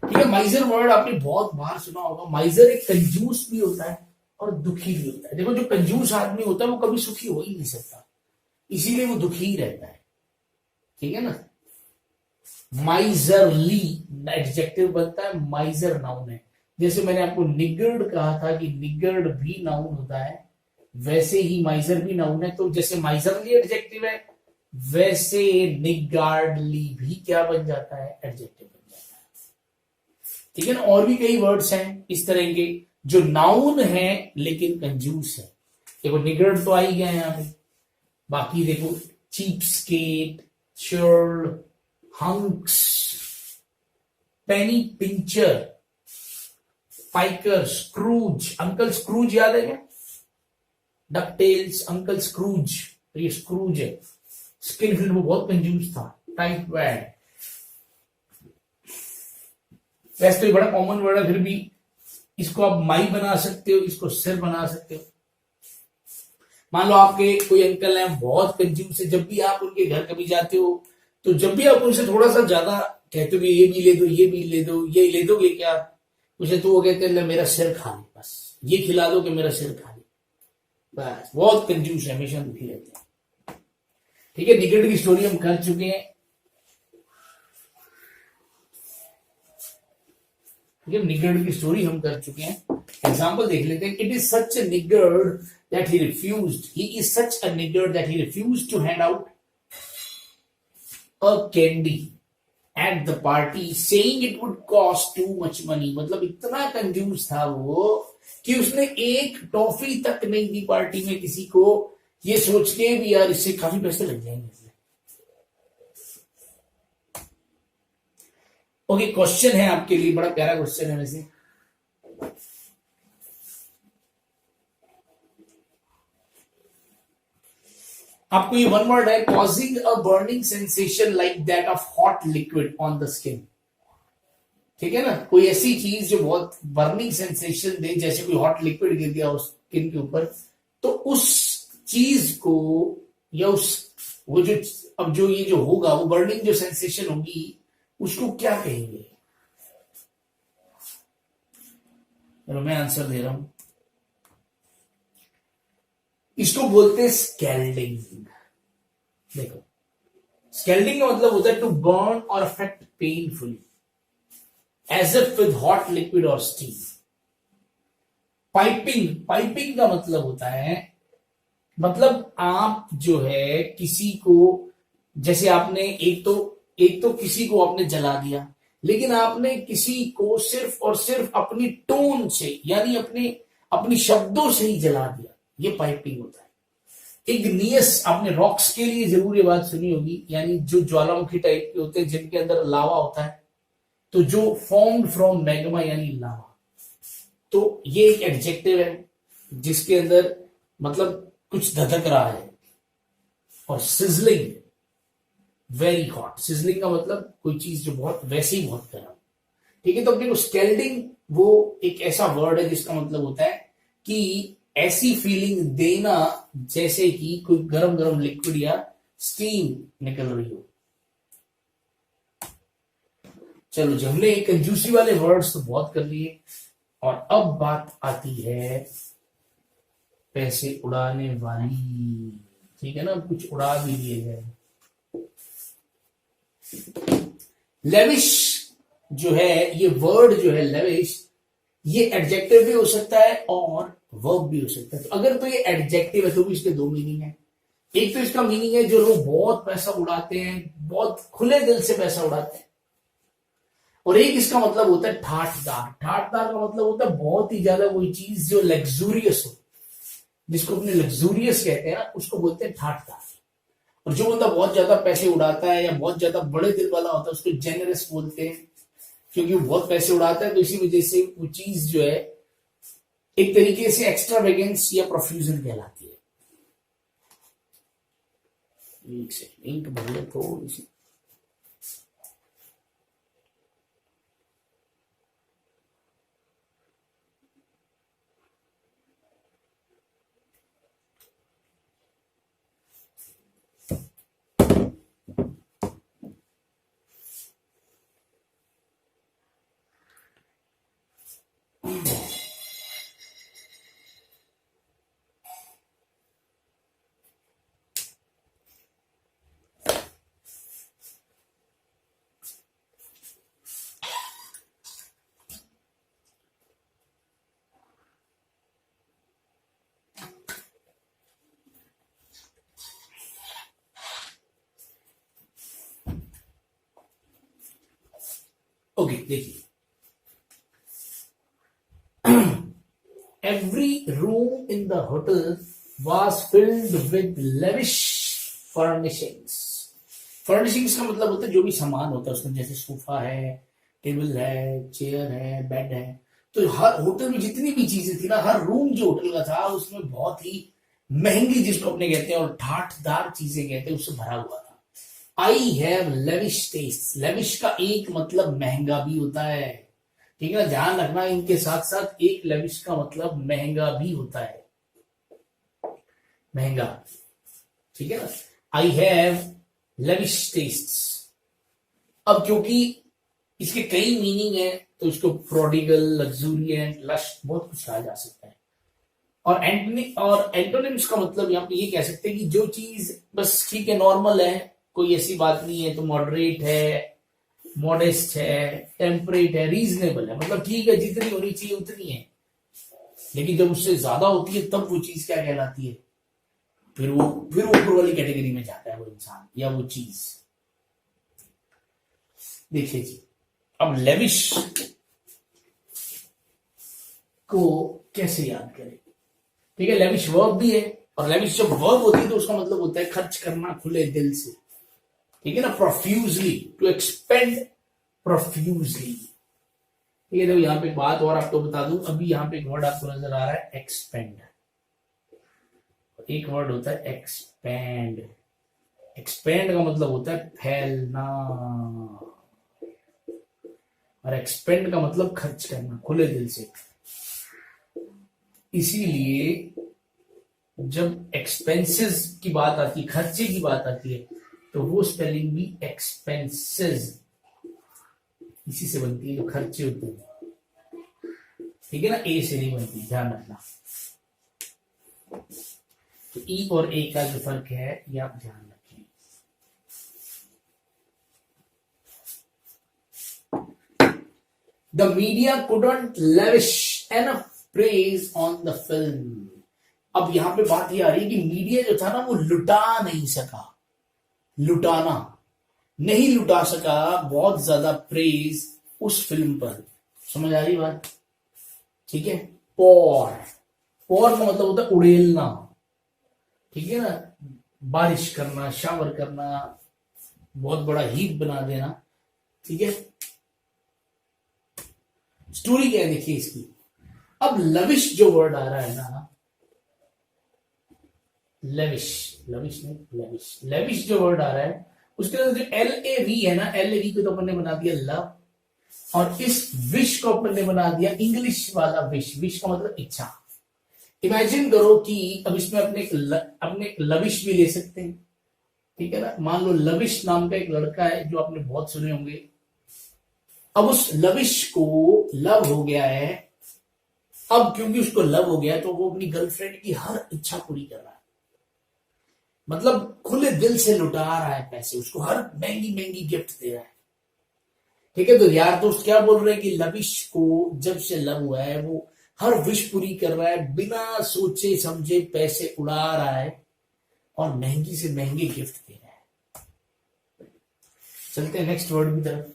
ठीक है, माइजर वर्ड आपने बहुत बार सुना होगा। माइजर एक कंजूस भी होता है और दुखी भी होता है। देखो जो कंजूस आदमी होता है वो कभी सुखी हो ही नहीं सकता, इसीलिए वो दुखी ही रहता है। ठीक है ना। माइजरली एडजेक्टिव बनता है, माइजर नाउन है। जैसे मैंने आपको निगर्ड कहा था कि निगर्ड भी नाउन होता है, वैसे ही माइजर भी नाउन है। तो जैसे माइजरली एडजेक्टिव है वैसे निगार्डली भी क्या बन जाता है, एडजेक्टिव बन जाता है। ठीक है ना। और भी कई वर्ड्स हैं इस तरह के जो नाउन है लेकिन कंजूस है। देखो निगर्ड तो आ ही गया यहां पे, बाकी देखो चीपस्केट, चर्ल, हंक्स, पेनी पिंचर, पाइकर, स्क्रूज। अंकल स्क्रूज याद है क्या? डकटेल्स, अंकल स्क्रूज, ये स्क्रूज है। स्किनफील्ड वो बहुत कंजूस था। टाइट वैड, वैसे तो ये बड़ा कॉमन वर्ड है, फिर भी इसको आप माई बना सकते हो, इसको सिर बना सकते हो। मान लो आपके कोई अंकल हैं बहुत कंजूस है, जब भी आप उनके घर कभी जाते हो तो जब भी आप उनसे थोड़ा सा ज्यादा कहते हो ये भी ले दो, ये भी ले दो, ये ले दोगे क्या उसे, तो वो कहते हैं मेरा सिर खा ले, बस ये खिला दो कि मेरा सिर खा ले, बस। बहुत कंजूस है, हमेशा दुखी रहते हैं। ठीक है, निगर्ड की स्टोरी हम कर चुके हैं। ठीक है, निगर्ड की स्टोरी हम कर चुके हैं। एग्जाम्पल देख लेते हैं। It is such a niggard that he refused, he is such a niggard that he refused to hand out a candy at the party saying it would cost too much money. मतलब इतना कंजूस था वो कि उसने एक toffee तक नहीं दी पार्टी में किसी को, ये सोच के भी यार इससे काफी पैसे लग जाएंगे। ओके, क्वेश्चन है आपके लिए, बड़ा प्यारा क्वेश्चन है वैसे। आपको ये वन वर्ड है, causing a burning sensation like that of hot liquid on the skin. ठीक है ना, कोई ऐसी चीज जो बहुत बर्निंग सेंसेशन दे, जैसे कोई हॉट लिक्विड गिर गया उस स्किन के ऊपर, तो उस चीज को या उस वो जो अब जो ये जो होगा वो बर्निंग जो सेंसेशन होगी उसको क्या कहेंगे? चलो मैं आंसर दे रहा हूं, इसको बोलते हैं स्कैल्डिंग। देखो स्कैल्डिंग का मतलब होता है to burn or affect painfully as if with hot liquid or steam. Piping, piping का मतलब होता है, मतलब आप जो है किसी को, जैसे आपने एक तो किसी को आपने जला दिया, लेकिन आपने किसी को सिर्फ और सिर्फ अपनी टोन से यानी अपनी शब्दों से ही जला दिया, ये पाइपिंग होता है। इग्नियस, आपने रॉक्स के लिए जरूर ये बात सुनी होगी, यानी जो ज्वालामुखी टाइप के होते हैं जिनके अंदर लावा होता है, तो जो फॉर्म्ड फ्रॉम मैग्मा यानी लावा, तो ये एक एडजेक्टिव है जिसके अंदर मतलब कुछ धधक रहा है। और सिजलिंग, वेरी हॉट, सिजलिंग का मतलब कोई चीज जो बहुत वैसे ही बहुत गर्म। ठीक है, तो अपने को स्कैल्डिंग वो एक ऐसा वर्ड है जिसका मतलब होता है कि ऐसी फीलिंग देना जैसे कि कोई गरम गरम लिक्विड या स्टीम निकल रही हो। चलो जी, हमने कंजूसी वाले वर्ड्स तो बहुत कर लिए, और अब बात आती है पैसे उड़ाने वाली। ठीक है ना, कुछ उड़ा भी दिए गए। लेविश जो है, ये वर्ड जो है लेविश, ये एडजेक्टिव भी हो सकता है और वर्ब भी हो सकता है। तो अगर तो ये एडजेक्टिव है तो भी इसके दो मीनिंग है। एक तो इसका मीनिंग है जो लोग बहुत पैसा उड़ाते हैं, बहुत खुले दिल से पैसा उड़ाते हैं, और एक इसका मतलब होता है ठाटदार। ठाटदार का मतलब होता है बहुत ही ज्यादा कोई चीज जो लग्जूरियस हो, जिसको अपने लग्जूरियस कहते हैं ना, उसको बोलते हैं ठाटदार। और जो बंदा बहुत ज्यादा पैसे उड़ाता है या बहुत ज्यादा बड़े दिल वाला होता है उसको जेनरस बोलते हैं, क्योंकि वो बहुत पैसे उड़ाता है, तो इसी वजह से वो चीज जो है एक तरीके से एक्स्ट्रा वेगेंस या प्रोफ्यूजन कहलाती है। एक सेकंड, इंक भर थोड़ी सी। ओके, देखिए, every room in the hotel was filled with lavish furnishings. Furnishings का मतलब होता है जो भी सामान होता है उसमें, जैसे सोफा है, टेबल है, चेयर है, बेड है। तो हर होटल में जितनी भी चीजें थी ना, हर रूम जो होटल का था उसमें बहुत ही महंगी, जिसको अपने कहते हैं और ठाठदार चीजें कहते हैं, उससे भरा हुआ था। I have lavish taste. Lavish का एक मतलब महंगा भी होता है, ठीक है ना, ध्यान रखना। इनके साथ साथ एक लेविश का मतलब महंगा भी होता है, महंगा, ठीक है ना। आई हैव लेविश टेस्ट्स। अब क्योंकि इसके कई मीनिंग है तो इसको प्रोडिगल, लग्जूरियंट, लस्ट, बहुत कुछ कहा जा सकता है। और एंटोनिम्स का मतलब यहाँ पे ये कह सकते हैं कि जो चीज बस ठीक है, नॉर्मल है, कोई ऐसी बात नहीं है, तो मॉडरेट है, मॉडेस्ट है, टेम्परेट है, रीजनेबल है, मतलब ठीक है, जितनी होनी चाहिए उतनी है। लेकिन जब उससे ज्यादा होती है तब वो चीज क्या कहलाती है, फिर वो ऊपर वाली कैटेगरी में जाता है वो इंसान या वो चीज। देखिए जी, अब लेविश को कैसे याद करें, ठीक है। लेविश वर्ब भी है, और लेविश जब वर्ब होती है तो उसका मतलब होता है खर्च करना खुले दिल से, ठीक है ना। प्रोफ्यूजली, टू एक्सपेंड प्रोफ्यूजली, ठीक है। तो यहां पे एक बात और आपको बता दूं, अभी यहां पे एक वर्ड आपको नजर आ रहा है एक्सपेंड, एक वर्ड होता है एक्सपेंड। एक्सपेंड का मतलब होता है फैलना, और एक्सपेंड का मतलब खर्च करना खुले दिल से। इसीलिए जब एक्सपेंसेस की बात आती है, खर्चे की बात आती है, तो वो स्पेलिंग भी एक्सपेंसेस इसी से बनती है, जो खर्चे होते हैं, ठीक है ना, ए से नहीं बनती, ध्यान रखना। तो ई और ए का जो फर्क है ये आप ध्यान रखें। The media couldn't lavish enough praise on the film. अब यहां पे बात ये आ रही है कि मीडिया जो था ना वो लुटा नहीं सका, लुटाना नहीं लुटा सका बहुत ज्यादा प्रेज उस फिल्म पर। समझ आ रही बात, ठीक है। पौर, पौर का मतलब होता है उड़ेलना, ठीक है ना, बारिश करना, शावर करना, बहुत बड़ा हीप बना देना, ठीक है। स्टोरी क्या है देखिए इसकी। अब लविश जो वर्ड आ रहा है ना, लेविश, लविश नहीं, लेविश, लेविश जो वर्ड आ रहा है उसके अंदर जो LAV है ना, LAV को तो अपन ने बना दिया लव, और इस विश को अपन ने बना दिया इंग्लिश वाला विश। विश का मतलब इच्छा। इमेजिन करो कि अब इसमें अपने लविश भी ले सकते हैं, ठीक है ना। मान लो लविश नाम का एक लड़का है जो आपने बहुत सुने होंगे। अब उस लविश को लव हो गया है, अब क्योंकि उसको लव हो गया तो वो अपनी गर्लफ्रेंड की हर इच्छा पूरी कर रहा है, मतलब खुले दिल से लुटा रहा है पैसे, उसको हर महंगी महंगी गिफ्ट दे रहा है, ठीक है। तो यार दोस्त क्या बोल रहे हैं कि लविश को जब से लव हुआ है वो हर विश पूरी कर रहा है, बिना सोचे समझे पैसे उड़ा रहा है और महंगी से महंगी गिफ्ट दे रहा है। चलते हैं नेक्स्ट वर्ड की तरफ।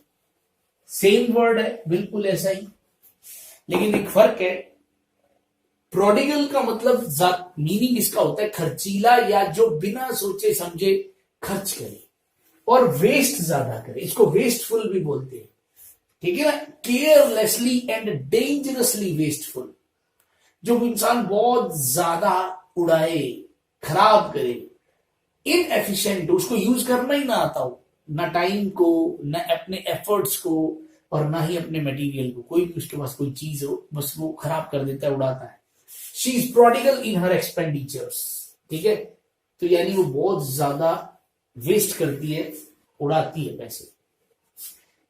सेम वर्ड है, बिल्कुल ऐसा ही, लेकिन एक फर्क है। प्रोडिगल का मतलब मीनिंग इसका होता है खर्चीला, या जो बिना सोचे समझे खर्च करे और वेस्ट ज्यादा करे, इसको वेस्टफुल भी बोलते हैं, ठीक है ना। Carelessly and dangerously wasteful. जो इंसान बहुत ज्यादा उड़ाए, खराब करे, इनएफिशिएंट, उसको यूज करना ही ना आता हो, ना टाइम को, ना अपने एफर्ट्स को, और ना ही अपने मटेरियल को, कोई भी उसके पास कोई चीज हो बस वो खराब कर देता है, उड़ाता है। She is prodigal in her expenditures, ठीक है, तो यानी वो बहुत ज्यादा वेस्ट करती है, उड़ाती है पैसे,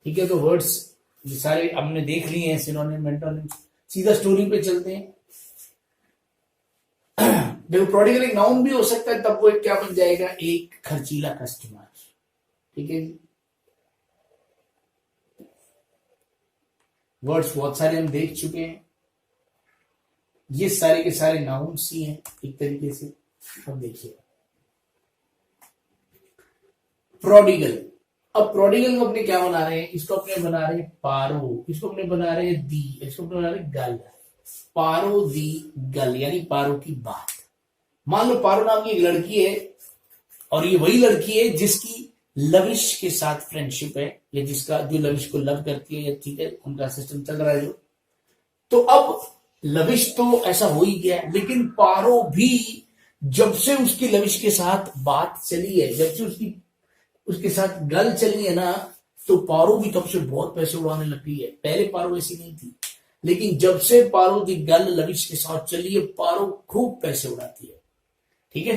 ठीक है। तो वर्ड्स ये सारे हमने देख लिए हैं, सिनोनिम एंटोनिम। सीधा स्टोरी पे चलते हैं। देखो प्रोडिगल एक नाउन भी हो सकता है, तब वो एक क्या बन जाएगा, एक खर्चीला कस्टमर, ठीक है। वर्ड्स बहुत सारे हम देख चुके हैं, ये सारे के सारे नाउन्स ही हैं एक तरीके से। अब देखिए प्रोडिगल, अब प्रोडिगल को अपने क्या बना रहे हैं, इसको अपने बना रहे हैं पारो, इसको अपने बना रहे हैं दी, इसको अपने बना रहे हैं गल। पारो दी गल यानी पारो की बात। मान लो पारो नाम की एक लड़की है, और ये वही लड़की है जिसकी लविश के साथ फ्रेंडशिप है, या जिसका जो लविश को लव करती है, या ठीक है उनका सिस्टम चल रहा है जो। तो अब लविश तो ऐसा हो ही गया, लेकिन पारो भी जब से उसकी लविश के साथ बात चली है, जब से उसके साथ गल चली है ना, तो पारो भी तब से बहुत पैसे उड़ाने लगी है। पहले पारो ऐसी नहीं थी, लेकिन जब से पारो की गल लविश के साथ चली है, पारो खूब पैसे उड़ाती है, ठीक है।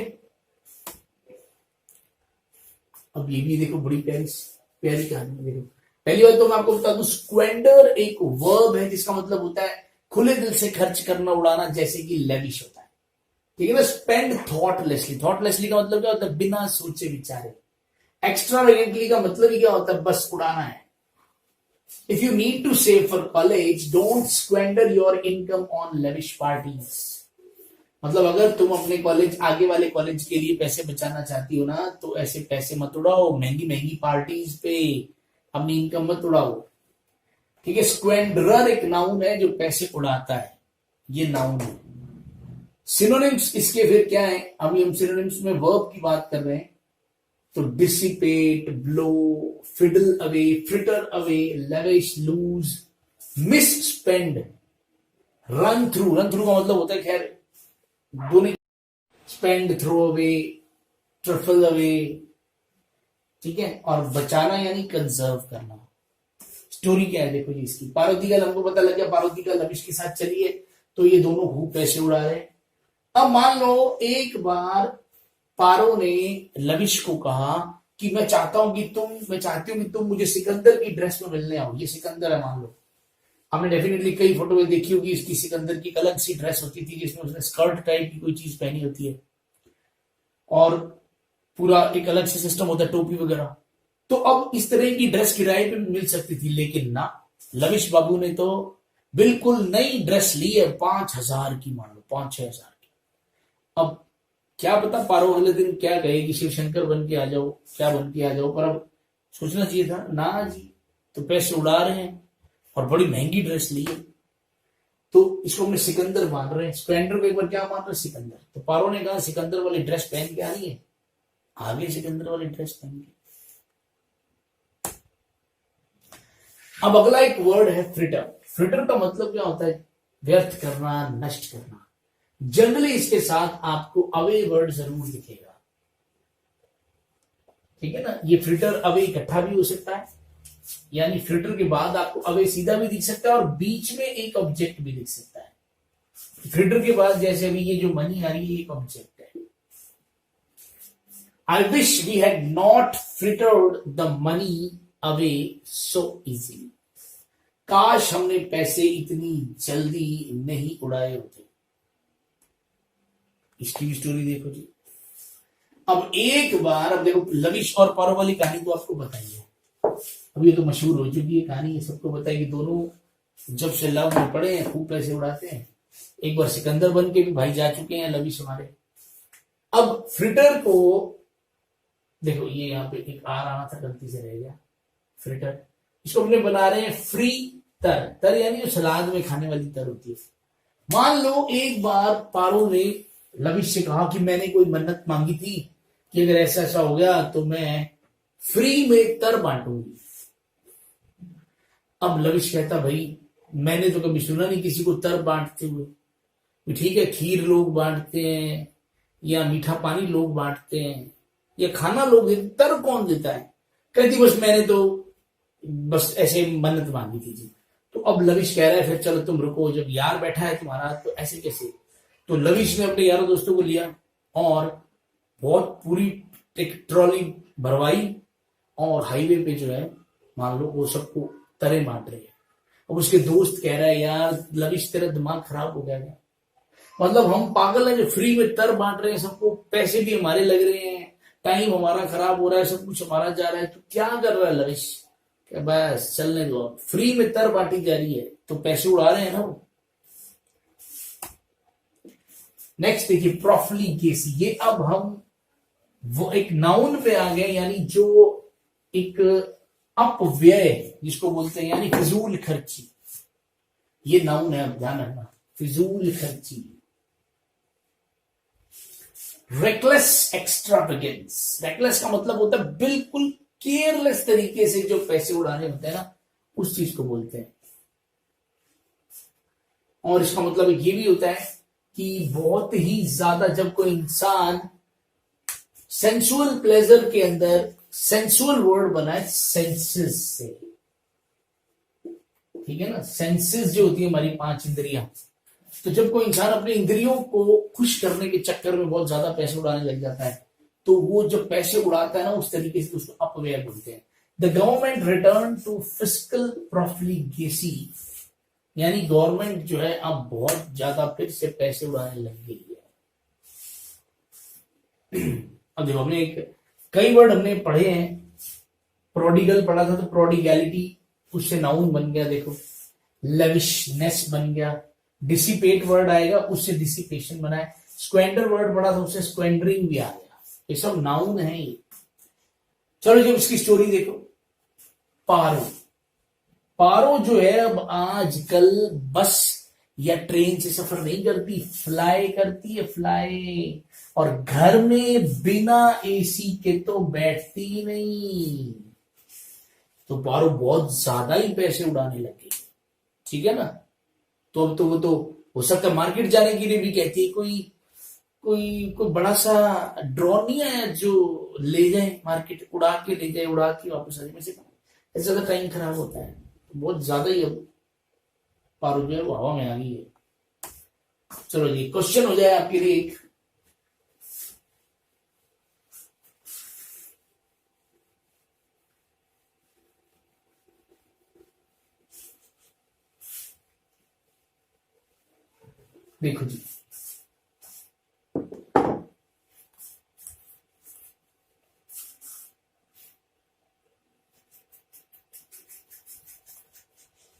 अब ये भी देखो बड़ी प्यारी कहानी। देखो पहली बात तो मैं आपको बता दूं, स्क्वेंडर एक वर्ब है जिसका मतलब होता है खुले दिल से खर्च करना, उड़ाना, जैसे कि लेविश होता है, ठीक है ना। स्पेंड थॉटलेसली, थॉटलेसली का मतलब क्या होता है, बिना सोचे विचारे। एक्स्ट्रावेगेंटली का मतलब ही क्या होता है, बस उड़ाना है। If you need to save for college, don't squander your income on lavish parties. मतलब अगर तुम अपने कॉलेज, आगे वाले कॉलेज के लिए पैसे बचाना चाहती हो ना, तो ऐसे पैसे मत उड़ाओ महंगी महंगी पार्टीज पे, अपनी इनकम मत उड़ाओ, ठीक है। स्क्वेंडरर एक नाउन है जो पैसे उड़ाता है, ये नाउन है। सिनोनिम्स इसके फिर क्या है, अभी हम सिनोनिम्स में वर्ब की बात कर रहे हैं, तो dissipate, blow, fiddle away, fritter away, lavish, lose, misspend, run through. Run through का मतलब होता है खैर दोनों, spend, throw away, trifle away, ठीक है। और बचाना यानी कंजर्व करना। स्टोरी क्या है देखो जी इसकी, पार्वती का हमको पता लग गया, पार्वती का लविश के साथ चली है, तो ये दोनों खूब पैसे उड़ा रहे हैं। अब मान लो एक बार पारो ने लविश को कहा कि मैं चाहता हूं कि मैं चाहती हूं कि तुम मुझे सिकंदर की ड्रेस में मिलने आओ। ये सिकंदर है मान लो, हमने डेफिनेटली कई फोटो में देखी होगी, इसकी सिकंदर की अलग सी ड्रेस होती थी जिसमें उसने स्कर्ट टाइप की कोई चीज पहनी होती है, और पूरा एक अलग से सिस्टम होता है, टोपी वगैरह। तो अब इस तरह की ड्रेस किराए पे मिल सकती थी, लेकिन ना, लविश बाबू ने तो बिल्कुल नई ड्रेस ली है 5,000 की, मान लो 5-6 हजार की। अब क्या पता पारो अगले दिन क्या कहे कि शिव शंकर बन के आ जाओ, क्या बन के आ जाओ, पर अब सोचना चाहिए था ना जी, तो पैसे उड़ा रहे हैं और बड़ी महंगी ड्रेस ली है, तो इसको हमने सिकंदर मान रहे हैं। स्प्लेंडर को एक बार क्या मान रहे, सिकंदर। तो पारो ने कहा सिकंदर वाली ड्रेस पहन के आनी है, आगे सिकंदर वाली ड्रेस पहन के। अब अगला एक वर्ड है फ्रिटर। फ्रिटर का मतलब क्या होता है, व्यर्थ करना, नष्ट करना। जनरली इसके साथ आपको अवे वर्ड जरूर दिखेगा, ठीक है ना। ये फ्रिटर अवे इकट्ठा भी हो सकता है, यानी फ्रिटर के बाद आपको अवे सीधा भी दिख सकता है और बीच में एक ऑब्जेक्ट भी दिख सकता है। फ्रिटर के बाद जैसे अभी ये जो मनी आ रही है, एक ऑब्जेक्ट है। I wish we had not frittered the money away so easily. काश हमने पैसे इतनी जल्दी नहीं उड़ाए होते। इसकी भी स्टोरी देखो जी। अब एक बार, अब देखो लविश और पारो वाली कहानी तो आपको बताइए, अब ये तो मशहूर हो चुकी है कहानी, ये सबको बताया कि दोनों जब से लव में पड़े हैं खूब पैसे उड़ाते हैं। एक बार सिकंदर बन के भी भाई जा चुके हैं लविश हमारे। अब फ्रिटर को देखो, ये यहाँ पे एक आर आना था, गलती से रह गया, फ्रिटर। इसको अपने बना रहे हैं फ्री तर। तर यानी जो सलाद में खाने वाली तर होती है। मान लो एक बार पारो ने लविश से कहा कि मैंने कोई मन्नत मांगी थी कि अगर ऐसा ऐसा हो गया तो मैं फ्री में तर बांटूंगी। अब लविश कहता भाई मैंने तो कभी सुना नहीं किसी को तर बांटते हुए, कि ठीक है खीर लोग बांटते हैं या मीठा पानी लोग बांटते हैं या खाना लोग देते, तर कौन देता है? कहती बस मैंने तो बस ऐसे मन्नत मांगी थी जी। तो अब लविश कह रहा है फिर चलो तुम रुको, जब यार बैठा है तुम्हारा तो ऐसे कैसे? तो लविश ने अपने यारों दोस्तों को लिया और बहुत पूरी एक ट्रॉली भरवाई और हाईवे पे जो है मान लो वो सबको तरे बांट रहे हैं। अब उसके दोस्त कह रहा है यार लविश तेरा दिमाग खराब हो गया क्या? मतलब हम पागल हैं जो फ्री में तर बांट रहे हैं सबको, पैसे भी हमारे लग रहे हैं, टाइम हमारा खराब हो रहा है, सब कुछ हमारा जा रहा है, तो क्या कर रहा है लविश? क्या बस चलने दो, फ्री में तर बांटी जा रही है तो पैसे उड़ा रहे हैं ना वो। नेक्स्ट देखिए प्रोफलीगेसी, ये अब हम वो एक नाउन पे आ गए, यानी जो एक अपव्यय जिसको बोलते हैं, यानी फिजूल खर्ची। ये नाउन है, अब ध्यान रखना, फिजूल खर्ची। रेकलेस एक्स्ट्रावेगेंस, रेकलेस का मतलब होता है बिल्कुल केयरलेस तरीके से जो पैसे उड़ाने होते हैं ना, उस चीज को बोलते हैं। और इसका मतलब ये भी होता है कि बहुत ही ज्यादा जब कोई इंसान सेंसुअल प्लेजर के अंदर, सेंसुअल वर्ड बना है सेंसेस से, ठीक है ना, सेंसेस जो होती है हमारी 5 इंद्रियां, तो जब कोई इंसान अपनी इंद्रियों को खुश करने के चक्कर में बहुत ज्यादा पैसे उड़ाने लग जाता है, तो वो जब पैसे उड़ाता है ना उस तरीके से, उसको अपव्यय बोलते हैं। The government return to fiscal profligacy, यानी गवर्नमेंट जो है अब बहुत ज्यादा फिर से पैसे उड़ाने लग गई है। अब देखो हमने कई वर्ड हमने पढ़े हैं, प्रोडिगल पढ़ा था तो प्रोडिगैलिटी उससे नाउन बन गया, देखो लेविशनेस बन गया। डिसिपेट वर्ड आएगा उससे डिसिपेशन बना है। स्क्वेंडर वर्ड पढ़ा था उससे स्क्वेंडरिंग भी आ गया। ये सब नाउन है ये। चलो जब इसकी स्टोरी देखो, पारो, पारो जो है अब आजकल बस या ट्रेन से सफर नहीं करती, फ्लाई करती है, फ्लाई। और घर में बिना एसी के तो बैठती ही नहीं, तो पारो बहुत ज्यादा ही पैसे उड़ाने लगे, ठीक है ना। तो अब तो वो तो हो सकता है मार्केट जाने के लिए भी कहती है, कोई कोई कोई बड़ा सा ड्रोन नहीं आया जो ले जाए मार्केट, उड़ा के ले जाए, उड़ा के वापस आ जाए। वैसे ज्यादा टाइम खराब होता है, बहुत ज्यादा ही अब पारो जो है वो हवा में आ गई है। चलो जी क्वेश्चन हो जाए आपके लिए एक, देखो जी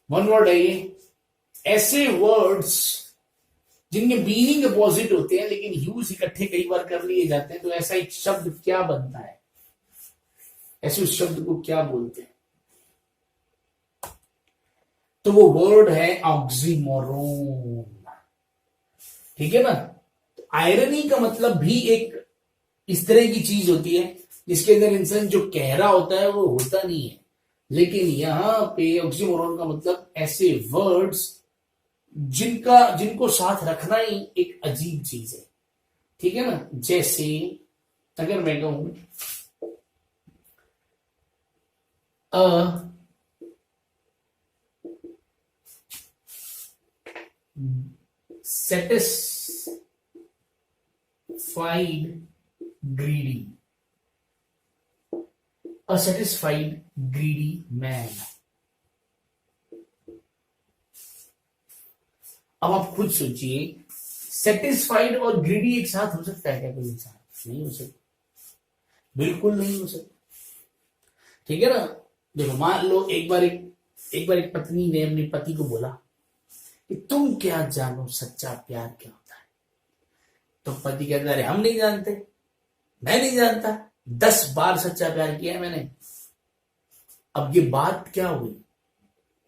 वन वर्ड है ये, ऐसे वर्ड्स जिनके मीनिंग अपोजिट होते हैं लेकिन यूज इकट्ठे कई बार कर लिए जाते हैं, तो ऐसा एक शब्द क्या बनता है, ऐसे उस शब्द को क्या बोलते हैं? तो वो वर्ड है ऑक्सीमोरोन, ठीक है ना। तो आयरनी का मतलब भी एक इस तरह की चीज होती है जिसके अंदर इंसान जो कह रहा होता है वो होता नहीं है, लेकिन यहां पे ऑक्सीमोरोन का मतलब ऐसे वर्ड्स जिनको साथ रखना ही एक अजीब चीज है, ठीक है ना। जैसे अगर मैं कहूं satisfied greedy, a satisfied greedy man। अब आप खुद सोचिए, सेटिस्फाइड और ग्रीडी एक साथ हो सकता है क्या कोई इंसान? नहीं हो सकता, बिल्कुल नहीं हो सकता, ठीक है ना। देखो मान लो एक बार एक पत्नी ने अपने पति को बोला कि तुम क्या जानो सच्चा प्यार क्या होता है, तो पति कहता है अरे हम नहीं जानते, मैं नहीं जानता, 10 बार सच्चा प्यार किया है मैंने। अब ये बात क्या हुई?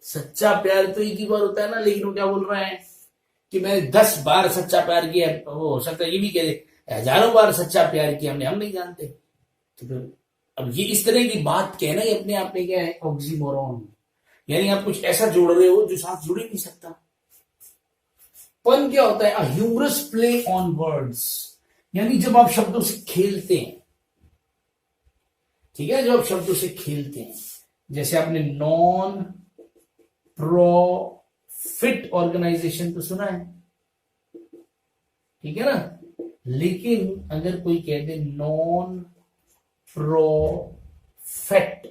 सच्चा प्यार तो एक ही बार होता है ना, लेकिन वो क्या बोल रहा है कि मैंने 10 बार सच्चा प्यार किया। वो हो सकता है ये भी कह दे हजारों बार सच्चा प्यार किया हमने, हम नहीं जानते। तो फिर अब ये इस तरह की बात कहना ही अपने आप में क्या है? ऑक्सीमोरॉन। यानी आप कुछ ऐसा जोड़ रहे हो जो साथ जुड़ ही नहीं सकता। फन क्या होता है? ह्यूमरस प्ले ऑन वर्ड्स, यानी जब आप शब्दों से खेलते हैं, ठीक है, जब आप शब्दों से खेलते हैं, जैसे आपने नॉन प्रॉफिट ऑर्गेनाइजेशन तो सुना है, ठीक है ना, लेकिन अगर कोई कह दे non profit,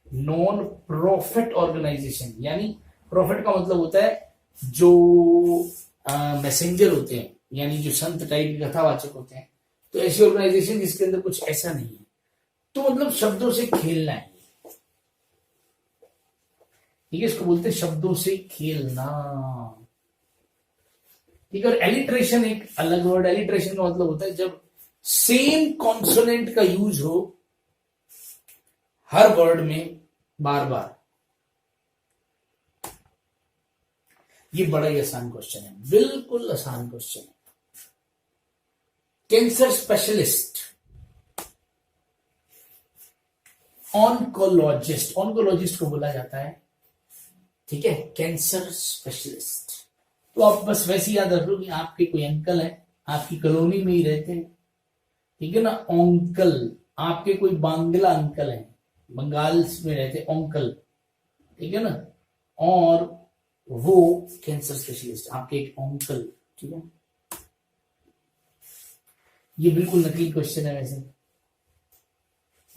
non profit organisation, यानी प्रॉफिट का मतलब होता है जो मैसेंजर होते हैं, यानी जो संत टाइप कथावाचक होते हैं, तो ऐसी ऑर्गेनाइजेशन जिसके अंदर कुछ ऐसा नहीं है, तो मतलब शब्दों से खेलना है, ठीक है, इसको बोलते हैं शब्दों से खेलना, ठीक है। और एलिट्रेशन एक अलग वर्ड, एलिट्रेशन का मतलब होता है जब सेम कॉन्सोनेंट का यूज हो हर वर्ड में बार बार। ये बड़ा ही आसान क्वेश्चन है, बिल्कुल आसान क्वेश्चन है। कैंसर स्पेशलिस्ट, ऑन्कोलॉजिस्ट, ऑन्कोलॉजिस्ट को बोला जाता है, ठीक है, कैंसर स्पेशलिस्ट। तो आप बस वैसे याद रखो कि आपके कोई अंकल है, आपकी कॉलोनी में ही रहते हैं, ठीक है ना, अंकल, आपके कोई बांग्ला अंकल है, बंगाल में रहते अंकल, ठीक है ना, और वो कैंसर स्पेशलिस्ट आपके एक अंकल, ठीक है। ये बिल्कुल नकली क्वेश्चन है वैसे।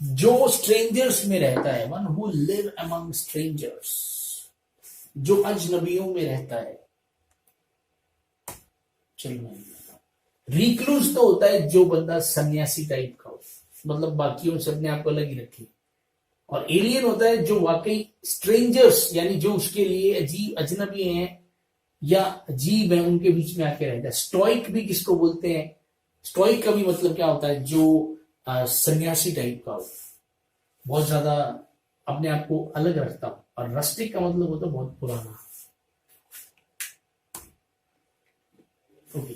जो स्ट्रेंजर्स में रहता है, one who live among strangers, जो अजनबियों में रहता है। चलो, रिक्लूज तो होता है जो बंदा सन्यासी टाइप का हो, मतलब बाकियों से अपने आप को अलग ही रखे, और एलियन होता है जो वाकई स्ट्रेंजर्स, यानी जो उसके लिए अजीब अजनबी हैं या अजीब हैं, उनके बीच में आके रहता है। स्टोइक भी किसको बोलते हैं? स्टोइक का भी मतलब क्या होता है? जो सन्यासी टाइप का हो, बहुत ज्यादा अपने आप को अलग रखता हो। और रस्टिक का मतलब होता है बहुत पुराना। ओके,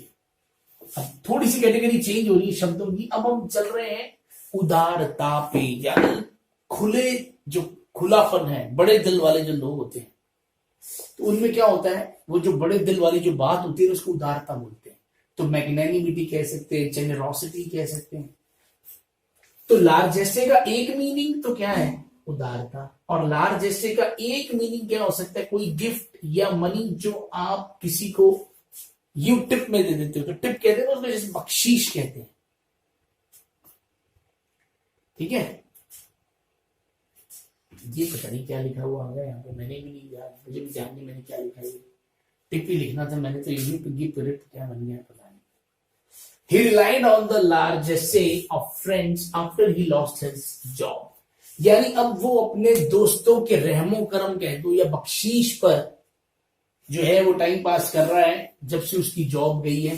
अब थोड़ी सी कैटेगरी चेंज हो रही है शब्दों की। अब हम चल रहे हैं उदारता पे, यानी खुले, जो खुलापन है, बड़े दिल वाले जो लोग होते हैं, तो उनमें क्या होता है, वो जो बड़े दिल वाली जो बात होती है उसको उदारता बोलते हैं। तो मैग्नेनिमिटी कह सकते हैं, जेनरोसिटी कह सकते हैं। तो लार्जेस्टे का एक मीनिंग तो क्या है? उदारता। और लार्जेस्टे का एक मीनिंग क्या हो सकता है? कोई गिफ्ट या मनी जो आप किसी को यू टिप में दे देते हो, तो टिप कहते हैं उसको, जैसे बख्शीश कहते हैं, ठीक है। ये पता नहीं क्या लिखा हुआ है यहाँ पे, मैंने भी नहीं याद, मुझे भी ध्यान नहीं मैंने क्या लिखा है। टिप ही लिखना था मैंने, तो ये क्या बन गया पता नहीं। He relied on the largesse of friends after he lost his job, यानी अब वो अपने दोस्तों के रहमो करम कह दो या बख्शीश पर जो है वो टाइम पास कर रहा है जब से उसकी जॉब गई है,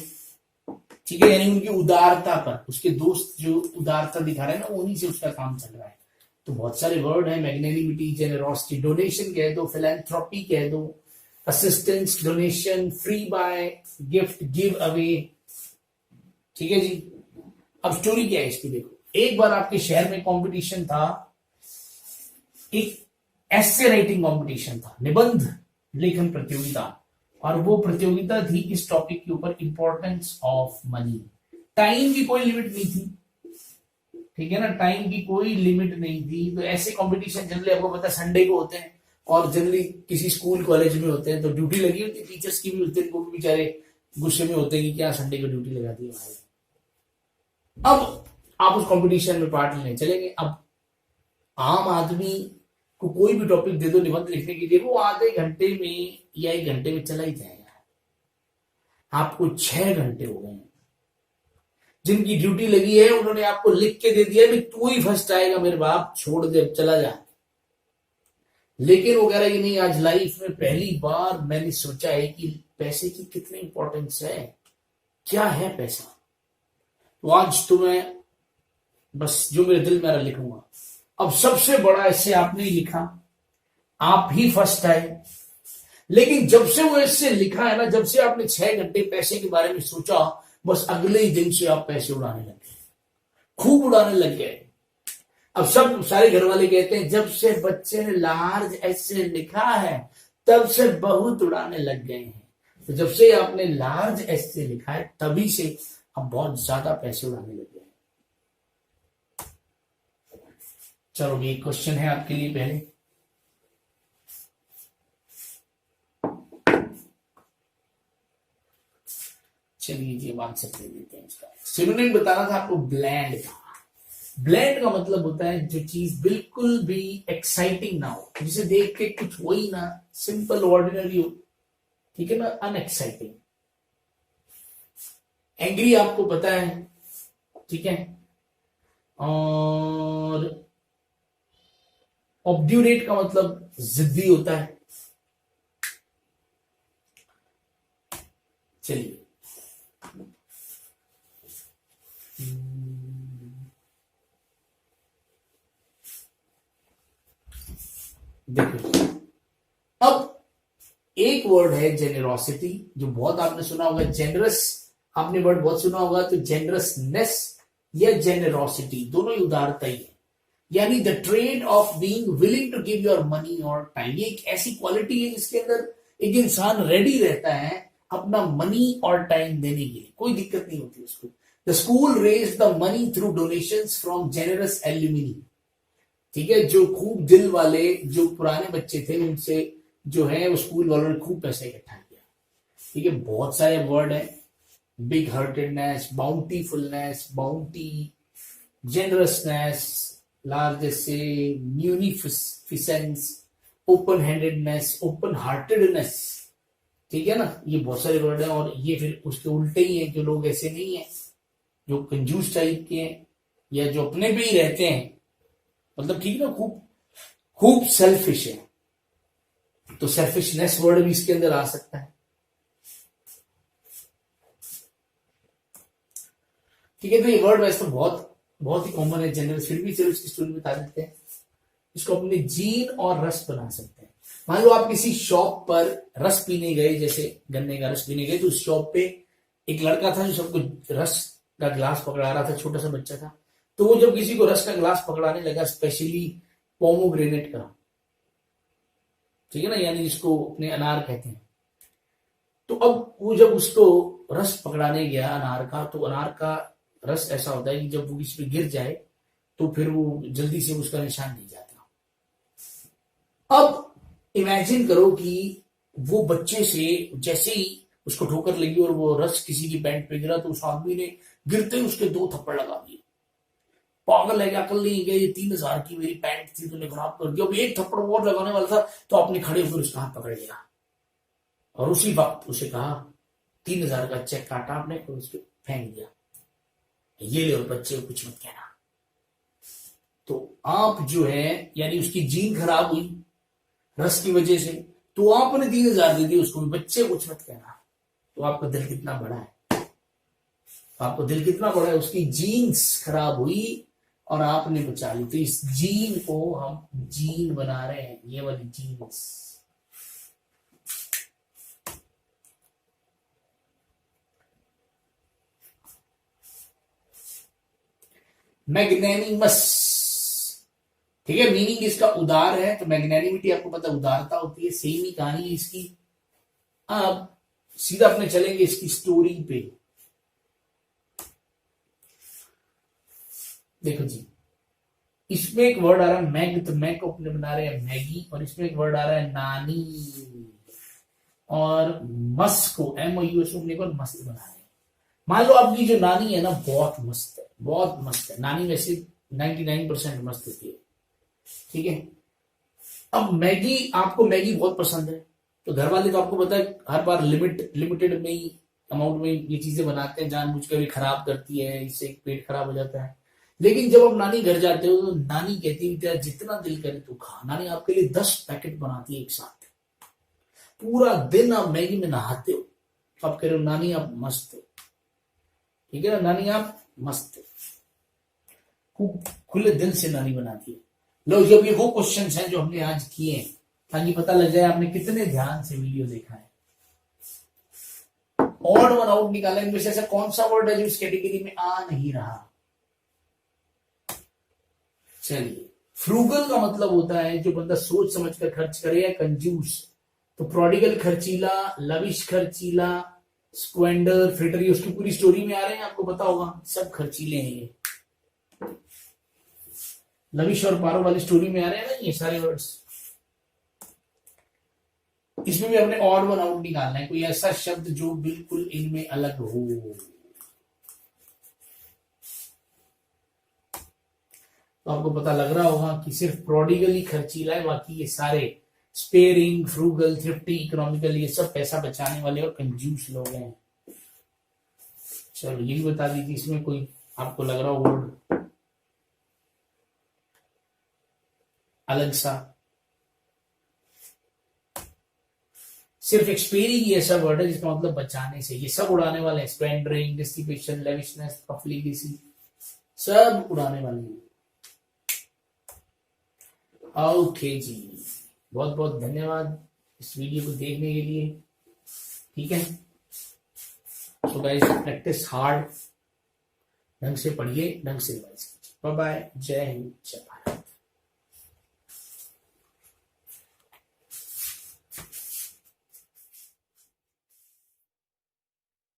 ठीक है। यानी उनकी उदारता पर, उसके दोस्त जो उदारता दिखा रहे हैं ना, उन्हीं से उसका काम चल रहा है। तो बहुत सारे वर्ड है, मैग्नेनिमिटी, जेनरोसिटी, डोनेशन कह दो, फिलैंथ्रोपी कह दो, assistance, donation, freebie, gift, give away, ठीक है जी। अब स्टोरी क्या है इसकी, देखो। एक बार आपके शहर में कंपटीशन था, एक एस्से राइटिंग कंपटीशन था, निबंध लेखन प्रतियोगिता, और वो प्रतियोगिता थी इस टॉपिक के ऊपर, इंपॉर्टेंस ऑफ मनी। टाइम की कोई लिमिट नहीं थी, ठीक है ना, टाइम की कोई लिमिट नहीं थी। तो ऐसे कंपटीशन जनरली आपको पता है संडे को होते हैं, और जनरली किसी स्कूल कॉलेज में होते हैं, तो ड्यूटी लगी होती है, टीचर्स की भी होती है, वो भी बेचारे गुस्से में होते हैं कि क्या संडे को ड्यूटी लगाती है भाई। अब आप उस कंपटीशन में पार्ट लेने चलेंगे। अब आम आदमी को कोई भी टॉपिक दे दो निबंध लिखने के लिए, वो आधे घंटे में या 1 घंटे में चला ही जाएगा। आपको 6 घंटे हो गए हैं, जिनकी ड्यूटी लगी है उन्होंने आपको लिख के दे दिया है तू ही फर्स्ट आएगा मेरे बाप, छोड़ दे, चला जा। लेकिन वो कह रहा है कि नहीं, आज लाइफ में पहली बार मैंने सोचा है कि पैसे की कितनी इंपॉर्टेंस है, क्या है पैसा। तो आज तो मैं बस जो मेरे दिल में रहा लिखूंगा। अब सबसे बड़ा ऐसे आपने ही लिखा, आप ही फर्स्ट आए, लेकिन जब से वो ऐसे लिखा है ना, जब से आपने 6 घंटे पैसे के बारे में सोचा, बस अगले ही दिन से आप पैसे उड़ाने लग गए, खूब उड़ाने लग गए। अब सब सारे घर वाले कहते हैं जब से बच्चे ने लार्ज ऐसे लिखा है तब से बहुत उड़ाने लग गए हैं। तो जब से आपने लार्ज एस से लिखा है तभी से अब बहुत ज्यादा पैसे उड़ाने लगे हैं। चलो ये क्वेश्चन है आपके लिए पहले। चलिए जी आंसर दे देते हैं इसका। सिनोनिम बताना था आपको ब्लैंड का। ब्लैंड का मतलब होता है जो चीज बिल्कुल भी एक्साइटिंग ना हो, जिसे देख के कुछ हो ही ना, सिंपल ऑर्डिनरी हो, ठीक है ना, अनएक्साइटिंग। एंग्री आपको पता है, ठीक है, और ऑब्ड्यूरेट का मतलब जिद्दी होता है। चलिए देखो, अब एक वर्ड है जेनरोसिटी, जो बहुत आपने सुना होगा। जेनरस आपने वर्ड बहुत सुना होगा, तो जेनरसनेस या जेनरोसिटी दोनों ही उदारता ही है, यानी the trait of being willing to give your money और टाइम। ये एक ऐसी क्वालिटी है जिसके अंदर एक इंसान रेडी रहता है अपना मनी और टाइम देने के लिए, कोई दिक्कत नहीं होती उसको। The school raise the money through donations from generous alumni, ठीक है, जो खूब दिल वाले जो पुराने बच्चे थे उनसे जो है वो स्कूल वालों ने खूब पैसा इकट्ठा किया। ठीक है, बहुत सारे वर्ड है, बिग हार्टेडनेस, बाउंटीफुलनेस, बाउंटी, जेनरसनेस, लार्जेस्ट से, म्यूनिफिसेंस, ओपन हैंडेडनेस, ओपन हार्टेडनेस, ठीक है ना, ये बहुत सारे वर्ड हैं। और ये फिर उसके उल्टे ही है, जो लोग ऐसे नहीं है जो कंजूस टाइप के हैं या जो अपने पे ही रहते हैं, मतलब ठीक है ना, खूब खूब सेल्फिश है, तो सेल्फिशनेस वर्ड भी इसके अंदर आ सकता है। ठीक है, तो ये वर्ड वैसे तो बहुत बहुत ही कॉमन है जनरल, फिर भी चलो इसकी स्टोरी बता देते हैं। इसको अपने जीन और रस बना सकते हैं। मान लो आप किसी शॉप पर रस पीने गए, जैसे गन्ने का रस पीने गए, तो उस शॉप पे एक लड़का था जो सबको रस का ग्लास पकड़ा रहा था, छोटा सा बच्चा था। तो वो जब किसी को रस का ग्लास पकड़ाने लगा, स्पेशली पोमोग्रेनेट का, ठीक है ना, यानी जिसको अपने अनार कहते हैं, तो अब वो जब उसको रस पकड़ाने गया अनार का, तो अनार का रस ऐसा होता है कि जब वो किसी पे गिर जाए तो फिर वो जल्दी से उसका निशान नहीं जाता। अब इमेजिन करो कि वो बच्चे से जैसे ही उसको ठोकर लगी और वो रस किसी की पैंट पे गिरा, तो उस आदमी ने गिरते ही उसके 2 थप्पड़ लगा दिए। पागल है क्या, अकल नहीं गया, ये 3,000 की मेरी पैंट थी, तूने खराब कर दिया। अब एक थप्पड़ और लगाने वाला था, तो आपने खड़े होकर उसका हाथ पकड़ लिया और उसी वक्त उसे कहा, 3,000 का चेक काटा आपने और उसको फेंक दिया, ये ले और बच्चे को कुछ मत कहना। तो आप जो है, यानी उसकी जीन खराब हुई रस की वजह से, तो आपने 3,000 दे दिए उसको, बच्चे कुछ मत कहना। तो आपका दिल कितना बड़ा है, आपको दिल कितना बड़ा है, उसकी जीन्स खराब हुई और आपने बचा ली। तो इस जीन को हम जीन बना रहे हैं, ये वाली जीन्स। मैग्नेनिमस, ठीक है, मीनिंग इसका उदार है, तो मैग्नेनिमिटी आपको पता उदारता होती है, सेम ही कहानी है इसकी। अब सीधा अपने चलेंगे इसकी स्टोरी पे। देखो जी, इसमें एक वर्ड आ रहा है मैग, तो मैग को अपने बना रहे हैं मैगी, और इसमें एक वर्ड आ रहा है नानी, और मस को MOUS को मस्त बना रहे हैं। मान लो आपकी जो नानी है ना, बहुत मस्त है, बहुत मस्त है नानी, वैसे 99% मस्त होती है, ठीक है। अब मैगी, आपको मैगी बहुत पसंद है, तो घर वाले तो आपको पता है हर बार लिमिटेड में ही अमाउंट में ये चीजें बनाते हैं, जानबूझकर भी खराब करती है, इससे पेट खराब हो जाता है। लेकिन जब आप नानी घर जाते हो तो नानी कहती है तेरा जितना दिल करे तू खा। नानी आपके लिए 10 पैकेट बनाती है एक साथ, पूरा दिन आप मैगी में नहाते हो, तो आप कह रहे हो नानी आप मस्त हो, ठीक है ना, नानी आप मस्त हो, खूब खुले दिल से नानी बनाती है। लो, जब ये वो क्वेश्चंस हैं जो हमने आज किए हैं, ताकि पता लग जाए आपने कितने ध्यान से वीडियो देखा है। ऑड वन आउट निकाला, इनमें से ऐसा कौन सा वर्ड है जो इस कैटेगरी में आ नहीं रहा। चलिए, फ्रूगल का मतलब होता है जो बंदा सोच समझ कर खर्च करे, या कंजूस, तो प्रोडिगल खर्चीला, लविश खर्चीला, स्क्वेंडर, फ्रिटर, ये उसकी पूरी स्टोरी में आ रहे हैं, आपको पता होगा सब खर्चीले हैं ये। लविश और पारो वाली स्टोरी में आ रहे हैं ना ये सारे वर्ड्स। इसमें भी अपने ऑड वन आउट निकालना है, कोई ऐसा शब्द जो बिल्कुल इनमें अलग हो। तो आपको पता लग रहा होगा कि सिर्फ प्रोडिगल ही खर्चीला है, बाकी ये सारे स्पेयरिंग, फ्रूगल, थ्रिफ्टी, इकोनॉमिकल, ये सब पैसा बचाने वाले और कंजूस लोग हैं। चलो ये बता दीजिए, इसमें कोई आपको लग रहा हो वर्ड अलग सा। सिर्फ एक्सपेयरिंग ही ऐसा वर्ड है जिसका मतलब बचाने से, ये सब उड़ाने वाले हैं। स्पेंडरिंग, डिस्ट्रीब्यूशन, लेविशनेस, प्रॉफिलिगेसी, सब उड़ाने वाले हैं। ओके जी, बहुत बहुत धन्यवाद इस वीडियो को देखने के लिए। ठीक है, सो गाइस प्रैक्टिस हार्ड, ढंग से पढ़िए, ढंग से रिवाइज कीजिए। बाय बाय, जय हिंद, जय भारत।